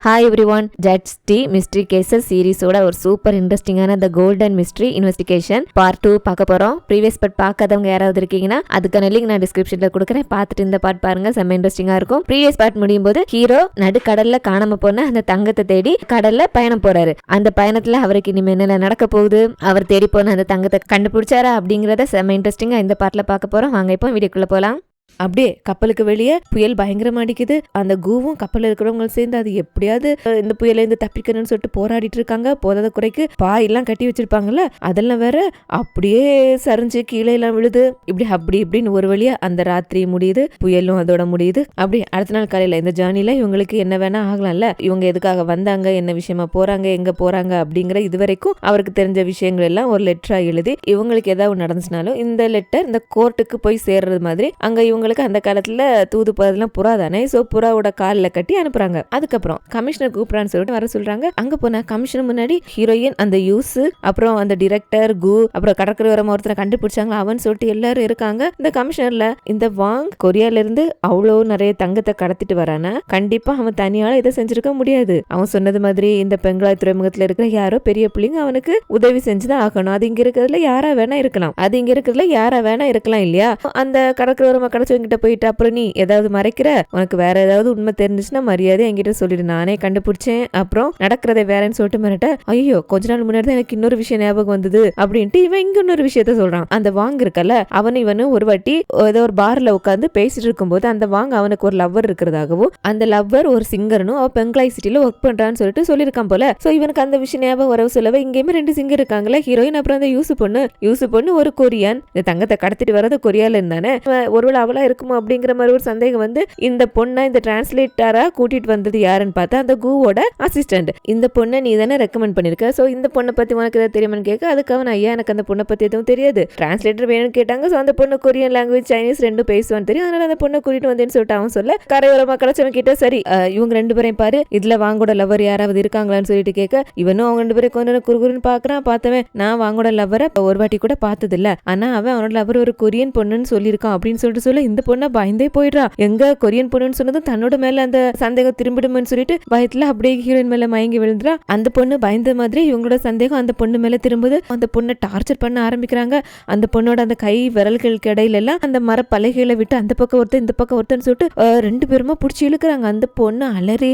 Hi everyone, judge Dee mystery cases சீரீஸோட ஒரு super இன்ட்ரெஸ்டிங்கான the golden mystery investigation part 2 பார்க்க போறோம். ப்ரீவியஸ் பார்ட் பார்க்காதவங்க யாராவது இருக்கீங்கன்னா அதுக்கான லிங்க் நான் டிஸ்கிரிப்ஷன்ல கொடுக்குறேன். பார்த்துட்டு இந்த பார்ட் பாருங்க, செம்ம இன்ட்ரெஸ்டிங்கா இருக்கும். ப்ரீவியஸ் பார்ட் முடியும் போது ஹீரோ நடுக்கடல்ல காணாம போன அந்த தங்கத்தை தேடி கடல்ல பயணம் போறாரு. அந்த பயணத்துல அவருக்கு இனிமே என்ன நடக்க போகுது, அவர் தேடி போன அந்த தங்கத்தை கண்டுபிடிச்சாரா அப்படிங்கறத செம்ம இன்ட்ரெஸ்டிங்கா இந்த பார்ட்ல பார்க்க போறோம். வாங்க இப்போ வீடியோக்குள்ள போலாம். அப்படியே கப்பலுக்கு வெளியே புயல் பயங்கரமா அடிக்குது. அந்த கூவும் கப்பல் இருக்கிறவங்க சேர்ந்து அது எப்படியாவது இந்த புயல இருந்து தப்பிக்கணும்னு சொல்லிட்டு போராடிட்டு இருக்காங்க. போதாத குறைக்கு பாயெல்லாம் கட்டி வச்சிருப்பாங்கல்ல, அதெல்லாம் வேற அப்படியே சரிஞ்சு கீழே எல்லாம் விழுது. இப்படின்னு ஒரு வழியா அந்த ராத்திரி முடியுது, புயலும் அதோட முடியுது. அப்படி அடுத்த நாள் காலையில இந்த ஜேர்னில இவங்களுக்கு என்ன வேணா ஆகலாம்ல, இவங்க எதுக்காக வந்தாங்க, என்ன விஷயமா போறாங்க, எங்க போறாங்க அப்படிங்கிற இதுவரைக்கும் அவருக்கு தெரிஞ்ச விஷயங்கள் எல்லாம் ஒரு லெட்டரா எழுதி இவங்களுக்கு ஏதாவது நடந்துச்சுனாலும் இந்த லெட்டர் இந்த கோர்ட்டுக்கு போய் சேர்றது மாதிரி அங்க இவங்களுக்கு அந்த காலத்துல தூது போறதுலாம் புறா தானே, சோ புறாவோட காலில் கட்டி அனுப்புறாங்க. அதுக்கப்புறம் கமிஷனர் கூப்பிடான்னு சொல்லிட்டு வர சொல்றாங்க. அங்க போனா கமிஷனர் முன்னாடி ஹீரோயின், அந்த யூஸ், அப்புறம் அந்த டிரெக்டர் கு, அப்புறம் கடற்கரை ஓரமா ஒருத்தரை கண்டுபிடிச்சாங்க அவன் சொல்லிட்டு எல்லாரும் இருக்காங்க. இந்த கமிஷனர்ல இந்த வாங் கொரியால இருந்து அவ்வளோ நிறைய தங்கத்தை கடத்திட்டு வரானா, கண்டிப்பா அவன் தனியால இதை செஞ்சிருக்க முடியாது. அவன் சொன்னது மாதிரி இந்த பெங்களாய் துறைமுகத்துல இருக்கிற யாரோ பெரிய பிள்ளைங்க அவனுக்கு உதவி செஞ்சுதான் ஆகணும். அது இங்க இருக்கிறதுல யாரா வேணா இருக்கலாம் இல்லையா? அந்த கடற்கரை ஓரமா கிடைச்சவங்க கிட்ட போயிட்டு அப்புறம் நீ ஏதாவது மறைக்கிற, உனக்கு வேற ஏதாவது உண்மை தெரிஞ்சுச்சுன்னா மரியாதை என்கிட்ட சொல்லிடு, நானே கண்டுபிடிச்சேன், அப்புறம் நடக்கிறதை வேறன்னு சொல்லிட்டு மிரட்ட. ஐயோ, கொஞ்ச நாள் முன்னாடி தான் எனக்கு இன்னொரு விஷயம் ஞாபகம் வந்தது அப்படின்ட்டு இவன் இங்க இன்னொரு விஷயத்த சொல்றான். அந்த வாங்க இருக்கல, இவனு ஒரு வாட்டி ஏதோ ஒரு பார்ல உட்காந்து பேசிட்டு இருக்கும்போது அந்த வாங்க அவனுக்கு ஒரு லவ்வர் இருக்கிறதாகவும் அந்த லவ்வர் ஒரு சிங்கர்னும் அவ பெங்காய் சிட்டில ஒர்க் பண்றான்னு சொல்லிட்டு சொல்லியிருக்கான் போல. சோ இவனுக்கு அந்த விஷயம் ஞாபகம் வரவு சொல்லவே இங்கேயுமே 2 சிங்கர் இருக்காங்களே, ஹீரோயின் அப்புறம் அந்த யூசு பொண்ணு ஒரு கொரியன். இந்த தங்கத்தை கடத்திட்டு வரது கொரியால இருந்தானே, ஒருவேளை அவளா இருக்குமோ அப்படிங்கிற மாதிரி ஒரு சந்தேகம் வந்து இந்த பொண்ணை இந்த டிரான்ஸ்லேட்டரா கூட்டிட்டு வந்தது யாருன்னு பார்த்தா அந்த கூவோட அசிஸ்டன்ட். இந்த பொண்ணை நீ தானே ரெக்கமெண்ட் பண்ணிருக்க, சோ இந்த பொண்ணை பத்தி உனக்கு ஏதாவது தெரியுமான்னு கேட்க, அதுக்கு அவன் ஐயா எனக்கு அந்த பொண்ணை பத்தி எதுவும் தெரியாது, டிரான்ஸ்லேட்டர் வேணும்னு கேட்டாங்க. சோ அந்த பொண்ணு கொரியன் லாங்குவேஜ் சைனீஸ் ரெண்டும் பேசுவான்னு தெரியும், அதனால அந்த பொண்ணை கூட்டிட்டு வந்தேன்னு சொல்லிட்டு அவன் சொல்ல, கரையோரமா கிடைச்சவன் கிட்ட சரி இவங்க 2 பேரையும் பாரு, இதுல வாங்கோட லவர் யாராவது இருக்காங்களான்னு சொல்லிட்டு கேட்க, இவனும் அவங்க 2 பேரும் கொஞ்சம் குறுகுறுன்னு பாக்குறான். பார்த்தவன் நான் வாங்கோட லவரை ஒரு வாட்டி கூட பார்த்தது இல்ல, ஆனா அவன் அவனோட லவர் ஒரு கொரியன் பொண்ணுன்னு சொல்லியிருக்கான் அப்படின்னு சொல்ல இந்த பொண்ணை பயந்தே போயிடுறா. எங்க கொரியன் பொண்ணுன்னு சொன்னதும் தன்னோட மேல அந்த சந்தேகம் திரும்பிடும்னு சொல்லிட்டு பயத்துல அப்படியே ஹீரோயின் மேல மயங்கி விழுந்துறா. அந்த பொண்ணு பயந்த மாதிரி இவங்களோட சந்தேகம் அந்த பொண்ணு மேல திரும்புது. அந்த பொண்ணை டார்ச்சர் பண்ண ஆரம்பிக்கிறாங்க. அந்த பொண்ணோட அந்த கை விரல்களுக்கு இடையில எல்லாம் அந்த மர பலகைகளை விட்டு அந்த பக்கம் ஒருத்தர் இந்த பக்கம் ஒருத்தன்னு சொல்லிட்டு 2 பேருமா பிடிச்சி இழுக்கிறாங்க. அந்த பொண்ணு அலறி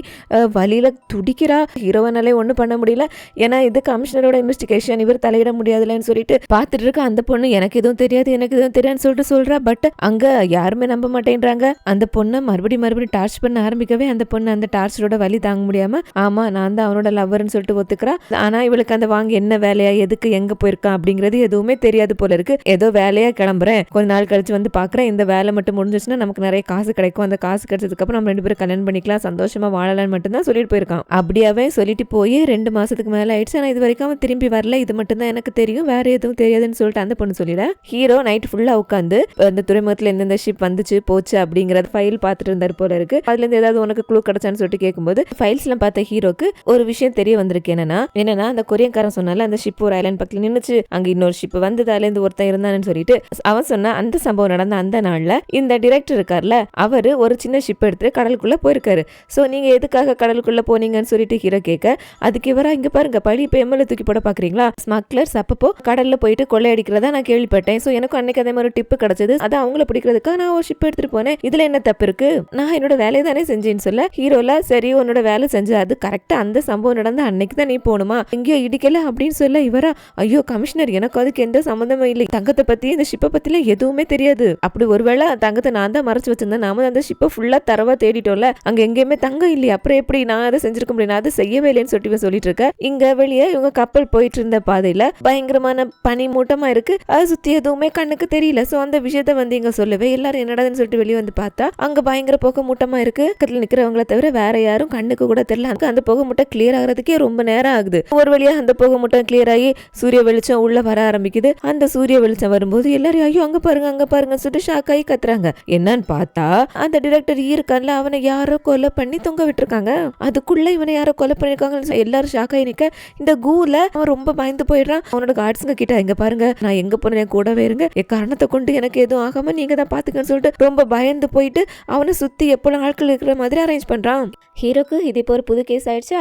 வலியில துடிக்கிறா. ஹீரோவனாலே ஒண்ணும் பண்ண முடியல, ஏன்னா இது கமிஷனரோட இன்வெஸ்டிகேஷன், இவர் தலையிட முடியாதுலன்னு சொல்லிட்டு பாத்துட்டு இருக்க. அந்த பொண்ணு எனக்கு எதுவும் தெரியாதுன்னு சொல்லிட்டு சொல்றா. பட் அங்க யாருமே நம்ப மாட்டேன்றாங்க. அந்த பொண்ணை மறுபடியும் டார்ச் பண்ண ஆரம்பிக்கவே அந்த பொண்ணு அந்த டார்ச்சரோட வலி தாங்க முடியாம, ஆமா நான் தான் அவனோட லவ்வர்னு சொல்லிட்டு ஒத்துக்கிறா. ஆனா இவளுக்கு அந்த வாங்க என்ன வேலையா, எதுக்கு, எங்க போயிருக்கான் அப்படிங்கிறது எதுவுமே தெரியாது போல இருக்கு. ஏதோ வேலையா கிளம்புறேன், கொஞ்ச நாள் கழிச்சு வந்து பாக்குறேன், இந்த வேலை மட்டும் முடிஞ்சிச்சுன்னா நமக்கு நிறைய காசு கிடைக்கும், அந்த காசு கிடைச்சதுக்கு அப்புறம் நம்ம 2 பேரும் கல்யாணம் பண்ணிக்கலாம், சந்தோஷமா வாழலாம்னு மட்டும்தான் சொல்லிட்டு போயிருக்கான். அப்படியாவே சொல்லிட்டு போய் 2 மாசத்துக்கு மேல ஆயிடுச்சு. ஆனா இது வரைக்கும் அவன் திரும்பி வரல, இது மட்டும் தான் எனக்கு தெரியும், வேற எதுவும் தெரியாதுன்னு சொல்லிட்டு அந்த பொண்ணு சொல்லிட. ஹீரோ நைட் ஃபுல்லா உட்காந்து அந்த துறைமுகத்துல எந்தெந்த ஷிப் வந்துச்சு போச்சு அப்படிங்கறது ஃபைல் பார்த்துட்டு இருந்தாரு போல இருக்கு. அதுல இருந்து ஏதாவது உனக்கு க்ளூ கிடைச்சான்னு சொல்லிட்டு கேட்கும்போது ஃபைல்ஸ் எல்லாம் பார்த்த ஹீரோக்கு ஒரு விஷயம் தெரிய வந்திருக்கு. என்னன்னா அந்த கொரியன்காரன் சொன்னால அந்த ஷிப் ஒரு ஐலாண்ட் பக்கத்துல நின்னுச்சு, அங்க இன்னொரு ஷிப் வந்து அதுல இருந்து ஒருத்தன் இருந்தான்னு சொல்லிட்டு அவன் சொன்ன அந்த சம்பவம் நடந்த அந்த நாள்ல இந்த டிரெக்டர் இருக்கார்ல, அவரு ஒரு சின்ன ஷிப் எடுத்து கடலுக்குள்ள போயிருக்காரு. சோ நீங்க எதுக்காக கடலுக்குள்ள போனீங்கன்னு சொல்லிட்டு ஹீரோ கேட்க, அதுக்கு இவரா இங்க பாருங்க பழி இப்ப எம்எல்ஏ தூக்கி போட பாக்குறீங்களா, ஸ்மக்லர்ஸ் அப்பப்போ கடல்ல போயிட்டு கொள்ளையடிக்கிறதா நான் கேள்விப்பட்டேன். சோ எனக்கும் அன்னைக்கு அதே மாதிரி டிப்பு கிடைச்சது, அதை அவங்கள பிடிக்கிறதுக்காக நான் ஒரு ஷிப் எடுத்துட்டு போனேன், இதுல என்ன தப்பு இருக்கு, நான் என்னோட வேலையை தானே செஞ்சேன்னு சொல்ல, ஹீரோல சரி உன்னோட வேலை செஞ்சு அது கரெக்டா அந்த சம்பவம் நடந்த அன்னைக்கு தான் நீ போகணுமா, எங்கேயோ இடிக்கல அப்படின்னு சொல்ல, இவரா ஐயோ கமிஷனர் எனக்கு அதுக்கு எந்த சம்பந்தமும் இல்லை, தங்கத்தை பத்தி இந்த ஷிப்பை பத்தில எதுவுமே தெரியாது, அப்படி ஒருவேளை தங்கத்தை நான் தான் மறைச்சு வச்சிருந்தேன், நாம அந்த ஷிப்பை ஃபுல்லா தரவா தேடிட்டோம்ல, அங்க எங்கேயுமே தங்கம் இல்லையா, அப்புறம் எப்படி நான் அதை செஞ்சிருக்க முடியும், நான் அதை செய்யவே இல்லைன்னு சொல்லிட்டு இருக்க. இங்க வெளியே இவங்க கப்பல் போயிட்டு இருந்த பாதையில பயங்கரமான பனி மூட்டமா இருக்கு, அதை சுத்தி எதுவுமே கண்ணுக்கு தெரியல. சோ அந்த விஷயத்த வந்து இங்க சொல்லவே எல்லாரும் என்னடான்னு சொல்லிட்டு வெளியே வந்து பார்த்தா அங்க பயங்கர புகை மூட்டமா இருக்கு. பக்கத்துல நிக்கிறவங்கள தவிர வேற யாரும் கண்ணுக்கு கூட தெரியல. அந்த புகை மூட்டை கிளியர் ஆகிறதுக்கே ரொம்ப நேரம் ஆகுது. ஒரு வழியா அந்த புகை மூட்டை கிளியர் ஆகி சூரிய வெளிச்சம் உள்ள வர ஆரம்பிக்குது. அந்த சூரிய வெளிச்சம் வரும்போது எல்லாரும் ஐயோ அங்க பாருங்க சொல்லிட்டு ஷாக் ஆகி கத்துறாங்க. என்னன்னு பார்த்தா அந்த டிரெக்டர் இருக்கான்ல, அவனை யாரோ கொலை பண்ணி தொங்க விட்டுருக்காங்க. அதுக்குள்ள இவனை யாரோ கொலை பண்ணிருக்காங்க. எல்லாரும் ஷாக் ஆகி நிக்க, இந்த கூல அவன் ரொம்ப பயந்து போயிடுறான். அவனோட கார்ட்ஸுங்க கிட்ட, இங்க பாருங்க நான் எங்க போனேன் கூடவே இருங்க, காரணத்தை கொண்டு எனக்கு எதுவும் ஆகாம நீங்க தான் பாத்துக்கணும் இருக்குன்னு சொல்லிட்டு ரொம்ப பயந்து போயிட்டு அவனை சுத்தி எப்போ ஆட்கள் இருக்கிற மாதிரி அரேஞ்ச் பண்றான். ஹீரோக்கு இது இப்போ ஒரு புது கேஸ் ஆயிடுச்சா,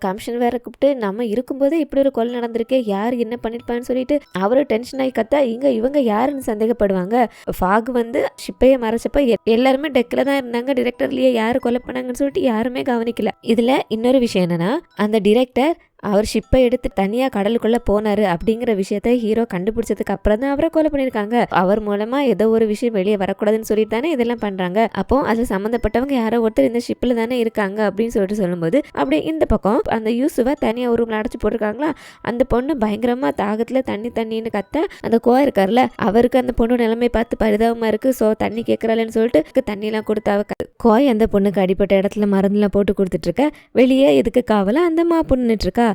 கமிஷன் வேற கூப்பிட்டு நம்ம இருக்கும்போதே இப்படி ஒரு கொலை நடந்திருக்கே, யார் என்ன பண்ணிருப்பான்னு சொல்லிட்டு அவரு டென்ஷன் ஆகி கத்தா இவங்க யாருன்னு சந்தேகப்படுவாங்க. ஃபாக் வந்து ஷிப்பையை மறைச்சப்ப எல்லாருமே டெக்கில் தான் இருந்தாங்க, டிரெக்டர்லயே யாரு கொலை பண்ணாங்கன்னு சொல்லிட்டு யாருமே கவனிக்கல. இதுல இன்னொரு விஷயம் என்னன்னா, அந்த டிரெக்டர் அவர் ஷிப்பை எடுத்து தனியா கடலுக்குள்ள போனாரு அப்படிங்கிற விஷயத்த ஹீரோ கண்டுபிடிச்சதுக்கு அப்புறம் தான் அவரை கொலை பண்ணிருக்காங்க. அவர் மூலமா ஏதோ ஒரு விஷயம் வெளியே வரக்கூடாதுன்னு சொல்லிட்டு தானே இதெல்லாம் பண்றாங்க. அப்போ அதுல சம்மந்தப்பட்டவங்க யாரோ ஒருத்தர் இந்த ஷிப்ல தானே இருக்காங்க அப்படின்னு சொல்லிட்டு சொல்லும்போது அப்படியே இந்த பக்கம் அந்த யூசுவை தனியா ஒரு ரூம்ல அடைச்சு போட்டிருக்காங்களா. அந்த பொண்ணு பயங்கரமா தாகத்துல தண்ணின்னு கத்த அந்த கோய் இருக்காருல்ல, அவருக்கு அந்த பொண்ணு நிலைமை பார்த்து பரிதாபமா இருக்கு. சோ தண்ணி கேட்கறாள்னு சொல்லிட்டு தண்ணி எல்லாம் கொடுத்து கோய் அந்த பொண்ணுக்கு அடிப்பட்ட இடத்துல மருந்துலாம் போட்டு கொடுத்துட்டு இருக்க. வெளியே எதுக்கு காவல அந்த மா பொண்ணுட்டு இருக்கா.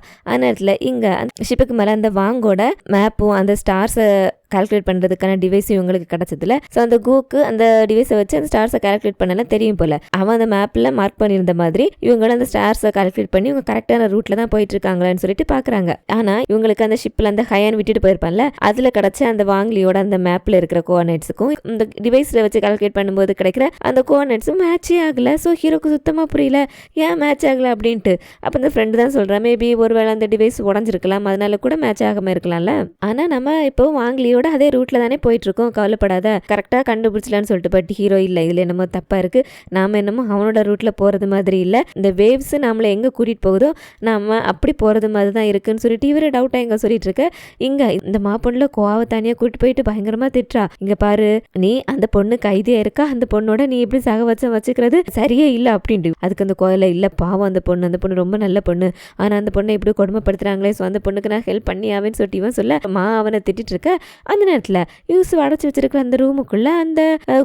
நேரத்துல இங்க ஷிப்புக்கு மேல அந்த வாங்கோட மேப்பும் அந்த ஸ்டார்ஸை கால்குலேட் பண்ணுறதுக்கான டிவைஸ் இவங்களுக்கு கிடச்சதுல. ஸோ அந்த கூக்கு அந்த டிவைஸை வச்சு அந்த ஸ்டார்ஸை கால்குலேட் பண்ணலாம் தெரியும் போல. அவன் அந்த மேப்பில் மார்க் பண்ணியிருந்த மாதிரி இவங்களும் அந்த ஸ்டார்ஸை கால்குலேட் பண்ணி இவங்க கரெக்டான ரூட்டில் தான் போயிட்டு இருக்காங்களான்னு சொல்லிட்டு பார்க்குறாங்க. ஆனால் இவங்களுக்கு அந்த ஷிப்பில் அந்த ஹயான் விட்டுட்டு போயிருப்பான்ல, அதில் கிடச்ச அந்த வாங்லியோட அந்த மேப்பில் இருக்கிற கோஆர்டினேட்ஸுக்கும் இந்த டிவைஸில் வச்சு கால்குலேட் பண்ணும்போது கிடைக்கிற அந்த கோஆர்டினேட்ஸும் மேட்சே ஆகலை. ஸோ ஹீரோக்கு சுத்தமாக புரியல ஏன் மேட்ச் ஆகலை அப்படின்ட்டு. அப்போ அந்த ஃப்ரெண்டு தான் சொல்கிறேன், மேபி ஒருவேளை அந்த டிவைஸ் உடஞ்சிருக்கலாம், அதனால கூட மேட்ச் ஆகாமல் இருக்கலாம்ல. ஆனால் நம்ம இப்போ வாங்லியோ அதே ரூட்ல தானே போயிட்டு இருக்கோம், கவலைப்படாத கரெக்டா கண்டுபிடிச்சலான்னு சொல்லிட்டு. பட் ஹீரோ இல்ல, இதுல என்னமோ தப்பா இருக்கு, நாம என்னமோ அவனோட ரூட்ல போறது மாதிரி இல்ல, இந்த வேவ்ஸ் நம்மள எங்க கூட்டிட்டு போகுதோ நாம அப்படி போறது மாதிரி தான் இருக்குன்னு சொல்லிட்டு இவரு டவுட்டா எங்க சொல்லிட்டு இருக்க. இங்க இந்த மாப்பொண்ணுல கோவாவை தனியா கூட்டிட்டு போயிட்டு பயங்கரமா திட்டுறா. இங்க பாரு, நீ அந்த பொண்ணு கைதியா இருக்கா, அந்த பொண்ணோட நீ எப்படி சகவச்சம் வச்சுக்கிறது சரியே இல்ல அப்படின்ட்டு. அதுக்கு அந்த கோயில இல்ல, பாவம் அந்த பொண்ணு ரொம்ப நல்ல பொண்ணு, ஆனா அந்த பொண்ணை இப்படி கொடுமைப்படுத்துறாங்களே, ஸோ அந்த பொண்ணுக்கு நான் ஹெல்ப் பண்ணியாவேன்னு சொல்லிட்டு இவன் சொல்ல அவனை திட்டிட்டு இருக்க. அந்த நேரத்தில் யூசுவ் அடைச்சி வச்சிருக்கிற அந்த ரூமுக்குள்ள அந்த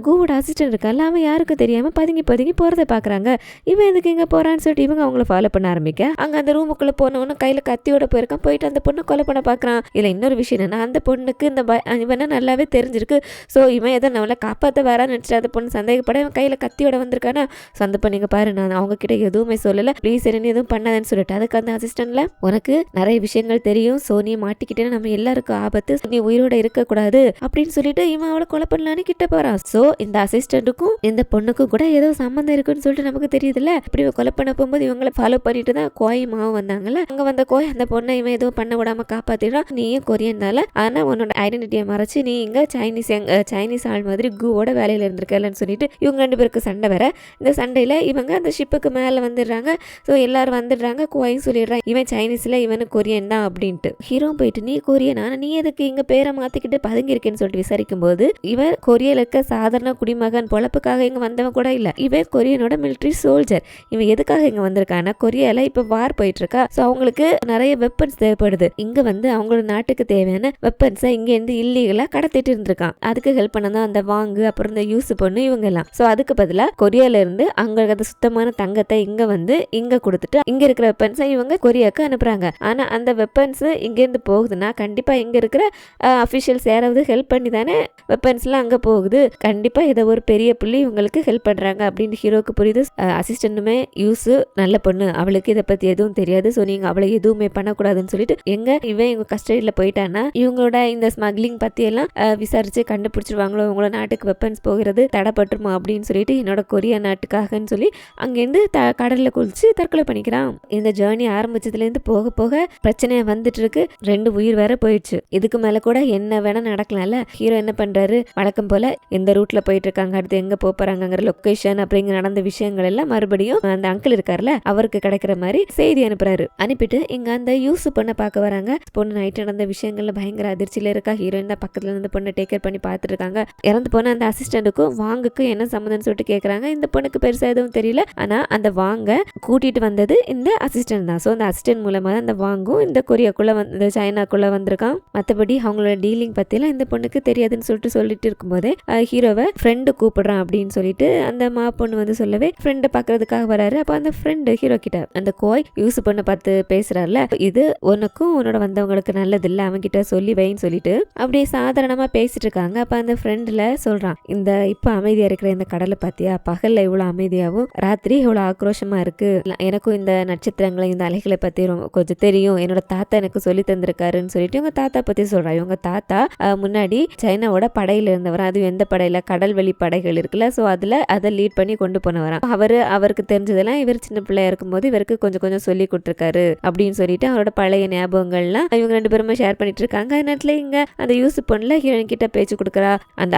கூவோட அசிஸ்டன்ட் இருக்கான்ல, அவன் யாருக்கும் தெரியாம பதுங்கி போறதை பாக்குறாங்க. இவன் எதுக்கு இங்க போறான்னு சொல்லிட்டு இவங்க அவங்கள ஃபாலோ பண்ண ஆரம்பிக்க. அங்க அந்த ரூமுக்குள்ள போனவனும் கையில கத்தியோட போயிருக்கான், போயிட்டு அந்த பொண்ணை கொலை பண்ண பாக்குறான். இதுல இன்னொரு விஷயம் என்னன்னா, அந்த பொண்ணுக்கு இந்த இவனை நல்லாவே தெரிஞ்சிருக்கு. ஸோ இவன் எதை நம்மளை காப்பாற்ற வரான்னு நினைச்சிட்டு அந்த பொண்ணு சந்தேகப்பட இவன் கையில கத்தியோட வந்திருக்கானா. ஸோ அந்த பொண்ணுங்க பாரு, நான் அவங்க கிட்ட எதுவுமே சொல்லல, ப்ளீஸ் என்ன எதுவும் பண்ணாதன்னு சொல்லிட்டு அதுக்கு அந்த அசிஸ்டன்ட்ல உனக்கு நிறைய விஷயங்கள் தெரியும், ஸோ நீ மாட்டிக்கிட்டேன்னு நம்ம எல்லாருக்கும் ஆபத்து, நீ உயிரோட இருக்க கூடாது அப்படின்னு சொல்லிட்டு இவன் அவளை கொலை பண்ணலான்னு கிட்ட போறான். சோ இந்த அசிஸ்டன்ட்டுக்கும் இந்த பொண்ணுக்கும் கூட ஏதோ சம்பந்தம் இருக்குன்னு சொல்லிட்டு நமக்கு தெரியுதுல்ல. இப்படி கொலை பண்ண போகும்போது இவங்களை ஃபாலோ பண்ணிட்டு தான் கோய் மாவும் வந்தாங்கல்ல. அங்க வந்த கோய் அந்த பொண்ணை இவன் எதுவும் பண்ண விடாம காப்பாத்திடுறான். நீயும் கொரியன் தால, ஆனா உன்னோட ஐடென்டிட்டியை மறைச்சு நீ இங்க சைனீஸ் ஆள் மாதிரி கூவோட வேலையில இருந்திருக்கலன்னு சொல்லிட்டு இவங்க ரெண்டு பேருக்கு சண்டை வர. இந்த சண்டையில இவங்க அந்த ஷிப்புக்கு மேல வந்துடுறாங்க. ஸோ எல்லாரும் வந்துடுறாங்க. கோயும் சொல்லிடுறான் இவன் சைனீஸ்ல இவனு கொரியன் தான் அப்படின்ட்டு. ஹீரோ போயிட்டு நீ கொரியன், ஆனா நீ எதுக்கு இங்க பேரை மாத்திக்கிட்டு பதுங்கி இருக்கேன்னு சொல்லிட்டு விசாரிக்கும் போது இவன் கொரியால இருக்க சாதாரண குடிமகன், பொழப்புக்காக இங்க வந்தவன் கூட இல்ல, இவன் கொரியனோட மிலிட்டரி சோல்ஜர். இவன் எதுக்காக இங்க வந்திருக்கான்னா, கொரியால இப்ப வார் போயிட்டு இருக்கா. சோ அவங்களுக்கு நிறைய வெப்பன்ஸ் தேவைப்படுது. இங்க வந்து அவங்களோட நாட்டுக்கு தேவையான வெப்பன்ஸை இங்க இருந்து இல்லீகலா கடத்திட்டு இருந்திருக்கான். அதுக்கு ஹெல்ப் பண்ணதான் அந்த வாங்கு, அப்புறம் இந்த யூஸ் பொண்ணு இவங்க எல்லாம். சோ அதுக்கு பதிலா கொரியால இருந்து அங்க அந்த சுத்தமான தங்கத்தை இங்க வந்து இங்க கொடுத்துட்டு இங்க இருக்கிற வெப்பன்ஸை இவங்க கொரியாக்கு அனுப்புறாங்க. ஆனா அந்த வெப்பன்ஸ் இங்க இருந்து போகுதுன்னா கண்டிப்பா இங்க இருக்கிற அபிஷியல்ஸ் யாராவது ஹெல்ப் பண்ணி தானே வெப்பன்ஸ்லாம் அங்கே போகுது. கண்டிப்பாக இதை ஒரு பெரிய புள்ளி இவங்களுக்கு ஹெல்ப் பண்ணுறாங்க அப்படின்னு ஹீரோக்கு புரியுது. அசிஸ்டன்ட்டுமே யூஸு நல்ல பொண்ணு, அவளுக்கு இதை பற்றி எதுவும் தெரியாது, ஸோ நீங்கள் அவளை எதுவுமே பண்ணக்கூடாதுன்னு சொல்லிட்டு இவன் இவங்க கஸ்டடியில் போயிட்டான்னா இவங்களோட இந்த ஸ்மக்லிங் பற்றி எல்லாம் விசாரிச்சு கண்டுபிடிச்சிருவாங்களோ, உங்களோட நாட்டுக்கு வெப்பன்ஸ் போகிறது தடைப்பட்டுருமா அப்படின்னு சொல்லிட்டு என்னோட கொரியா நாட்டுக்காகன்னு சொல்லி அங்கேருந்து கடலில் குளிச்சு தற்கொலை பண்ணிக்கிறான். இந்த ஜேர்னி ஆரம்பிச்சதுலேருந்து போக போக பிரச்சனையா வந்துட்டு இருக்கு. 2 உயிர் வேற போயிடுச்சு. இதுக்கு மேல கூட என்ன வேணா நடக்கலாம்ல. ஹீரோ என்ன பண்றாரு, வழக்கம் போல இந்த ரூட்ல போயிட்டு இருக்காங்க, அடுத்து எங்க போறாங்கிற லொகேஷன் அப்படிங்கிற நடந்த விஷயங்கள் எல்லாம் மறுபடியும் அந்த அங்கிள் இருக்காருல்ல அவருக்கு கிடைக்கிற மாதிரி செய்தி அனுப்புறாரு. அனுப்பிட்டு இங்க அந்த யூஸ் பொண்ணை பார்க்க வராங்க. பொண்ணு நைட் நடந்த விஷயங்கள்ல பயங்கர அதிர்ச்சியில இருக்கா. ஹீரோயின் தான் பக்கத்துல இருந்து பொண்ணை டேக் கேர் பண்ணி பார்த்துட்டு இருக்காங்க. இறந்து போன அந்த அசிஸ்டன்ட்டுக்கும் வாங்குக்கும் என்ன சம்மந்தம்னு சொல்லிட்டு கேட்கறாங்க. இந்த பொண்ணுக்கு பெருசா எதுவும் தெரியல. ஆனா அந்த வாங்க கூட்டிட்டு வந்தது இந்த அசிஸ்டன்ட் தான். ஸோ அந்த அசிஸ்டன்ட் மூலமா தான் அந்த வாங்கும் இந்த கொரியாக்குள்ள வந்து சைனாக்குள்ள வந்திருக்கான். மற்றபடி அவங்களோட டீலிங் பத்தியெல்லாம் இந்த பொண்ணுக்கு தெரியாதுன்னு சொல்லிட்டு இருக்கும்போதே ஹீரோவை ஃப்ரெண்டு கூப்பிடுறான் அப்படின்னு சொல்லிட்டு அந்த மா பொண்ணு வந்து சொல்லவே ஃப்ரெண்டை பார்க்கறதுக்காக வராரு. அப்போ அந்த ஃப்ரெண்டு ஹீரோ கிட்ட அந்த கோய் யூஸ் பொண்ணை பார்த்து பேசுறாருல, இது உனக்கும் உன்னோட வந்தவங்களுக்கு நல்லது இல்லை, அவன்கிட்ட சொல்லி வைன்னு சொல்லிட்டு அப்படியே சாதாரணமா பேசிட்டு இருக்காங்க. அப்ப அந்த ஃப்ரெண்ட்ல சொல்றான், இந்த இப்ப அமைதியா இருக்கிற இந்த கடலை பாத்தியா, பகல்ல இவ்வளவு அமைதியாவும் ராத்திரி இவ்வளவு ஆக்ரோஷமா இருக்கு. எனக்கும் இந்த நட்சத்திரங்களை இந்த அலைகளை பத்தி கொஞ்சம் தெரியும், என்னோட தாத்தா எனக்கு சொல்லி தந்திருக்காருன்னு சொல்லிட்டு இவங்க தாத்தா பத்தி சொல்றா. இவங்க தாத்தா முன்னாடி சைனாவோட படையில இருந்தவர். அது எந்த படையில, கடல்வெளி படைகள் இருக்குல்ல, ஸோ அதை லீட் பண்ணி கொண்டு போனவராம். அவருக்கு தெரிஞ்சதெல்லாம் இவர் சின்ன பிள்ளையா இருக்கும்போது இவருக்கு கொஞ்சம் கொஞ்சம் சொல்லி கொடுத்துருக்காரு அப்படின்னு சொல்லிட்டு அவரோட பழைய ஞாபகங்கள்லாம் இவங்க 2 பேருமே ஷேர் பண்ணிட்டு இருக்காங்க. அந்த நேரத்துல இங்க அந்த யூசுப் பொண்ணுல ஹீரோயின் கிட்ட பேச்சு கொடுக்குறா.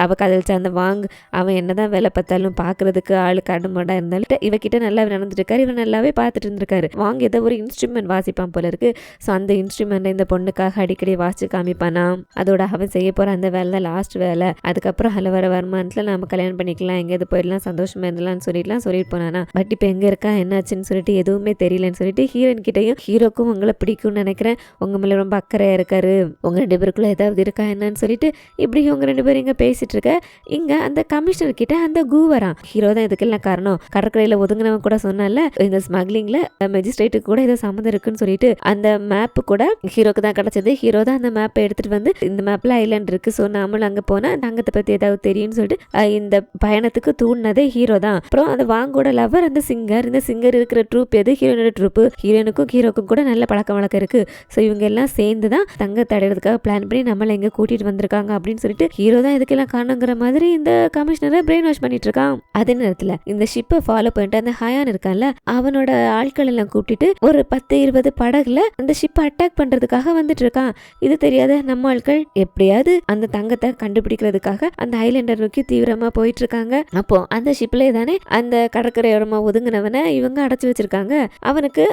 அவ காதலிச்ச அந்த வாங் அவன் என்னதான் வேலை பார்த்தாலும் பாக்குறதுக்கு ஆளு கடுமடா இருந்தாலும் இவகிட்ட நல்லா நடந்துட்டு இருக்காரு. இவர் நல்லாவே பார்த்துட்டு இருந்திருக்காரு. வாங்க ஏதோ ஒரு இன்ஸ்ட்ருமெண்ட் வாசிப்பான் போல இருக்கு. ஸோ அந்த இன்ஸ்ட்ருமெண்ட் இந்த பொண்ணுக்காக அடிக்கடி வாசிச்சு காமிப்பானா. அதோட அவன் செய்ய போற அந்த வேலை தான் லாஸ்ட் வேலை. அதுக்கப்புறம் அதில் வர வருமானத்துல நம்ம கல்யாணம் பண்ணிக்கலாம், எங்கேயாவது போயிடலாம், சந்தோஷமா இருந்தலாம்னு சொல்லிட்டு போனானா. பட் இப்போ எங்க இருக்கா என்னாச்சுன்னு சொல்லிட்டு எதுவுமே தெரியலன்னு சொல்லிட்டு ஹீரோயின் கிட்டையும் ஹீரோக்கும் உங்களை பிடிக்கும்னு நினைக்கிறேன், உங்க மேல ரொம்ப அக்கறையா இருக்காரு, உங்க 2 பேருக்குள்ள ஏதாவது இருக்கா என்னன்னு சொல்லிட்டு இப்படி இவங்க 2 பேரும் இங்க பேசிட்டு இருக்க. இங்க அந்த கமிஷனர் கிட்ட அந்த கூவரான் ஹீரோ தான் இதுக்கெல்லாம் காரணம், கடற்கரையில ஒதுங்கினவன் கூட சொன்னால இந்த ஸ்மக்லிங்ல மெஜிஸ்ட்ரேட்டுக்கு கூட ஏதோ சம்மந்தம் இருக்குன்னு சொல்லிட்டு அந்த மேப் கூட ஹீரோக்கு தான் கிடைச்சது. ஹீரோ தான் அந்த மேப்பை எடுத்துட்டு வந்து இந்த மேப்ல ஐலாண்ட் இருக்கு, ஸோ நாமளும் அங்க போனா தங்கத்தை பத்தி ஏதாவது தெரியும்னு சொல்லிட்டு இந்த பயணத்துக்கு தூண்டினதே ஹீரோ தான். அப்புறம் அந்த வாங்கோட லவர் அந்த சிங்கர், இந்த சிங்கர் இருக்கிற ட்ரூப் எது, ஹீரோனோட ட்ரூப். ஹீரோக்கும் கூட நல்ல பழக்கம் வழக்கம் இருக்கு. ஸோ இவங்க எல்லாம் சேர்ந்து தான் தங்கத்தை அடையிறதுக்காக பிளான் பண்ணி நம்மளை எங்க கூட்டிட்டு வந்திருக்காங்க அப்படின்னு சொல்லிட்டு ஹீரோ தான் இதுக்கெல்லாம் காரணங்கிற மாதிரி இந்த கமிஷனரை பிரெயின் வாஷ் பண்ணிட்டு இருக்கான். அதே நேரத்துல இந்த ஷிப்பை ஃபாலோ பண்ணிட்டு அந்த ஹயான் இருக்கான்ல, அவனோட ஆட்கள் எல்லாம் கூட்டிட்டு ஒரு 10-20 படகுல அந்த ஷிப்பை அட்டாக் பண்றதுக்காக வந்துட்டு இருக்கான். இது தெரியாத நம்ம ஆட்கள் எப்படியாவது அந்த தங்கத்தை கண்டுபிடிக்கிறதுக்காக அந்த ஐலாண்டர் நோக்கி தீவிரமா போயிட்டு இருக்காங்க. அப்போ அந்த ஷிப்ல தானே அந்த கடற்கரையோரமா ஒதுங்கினவனை இவங்க அடைச்சு வச்சிருக்காங்க. அவனுக்கு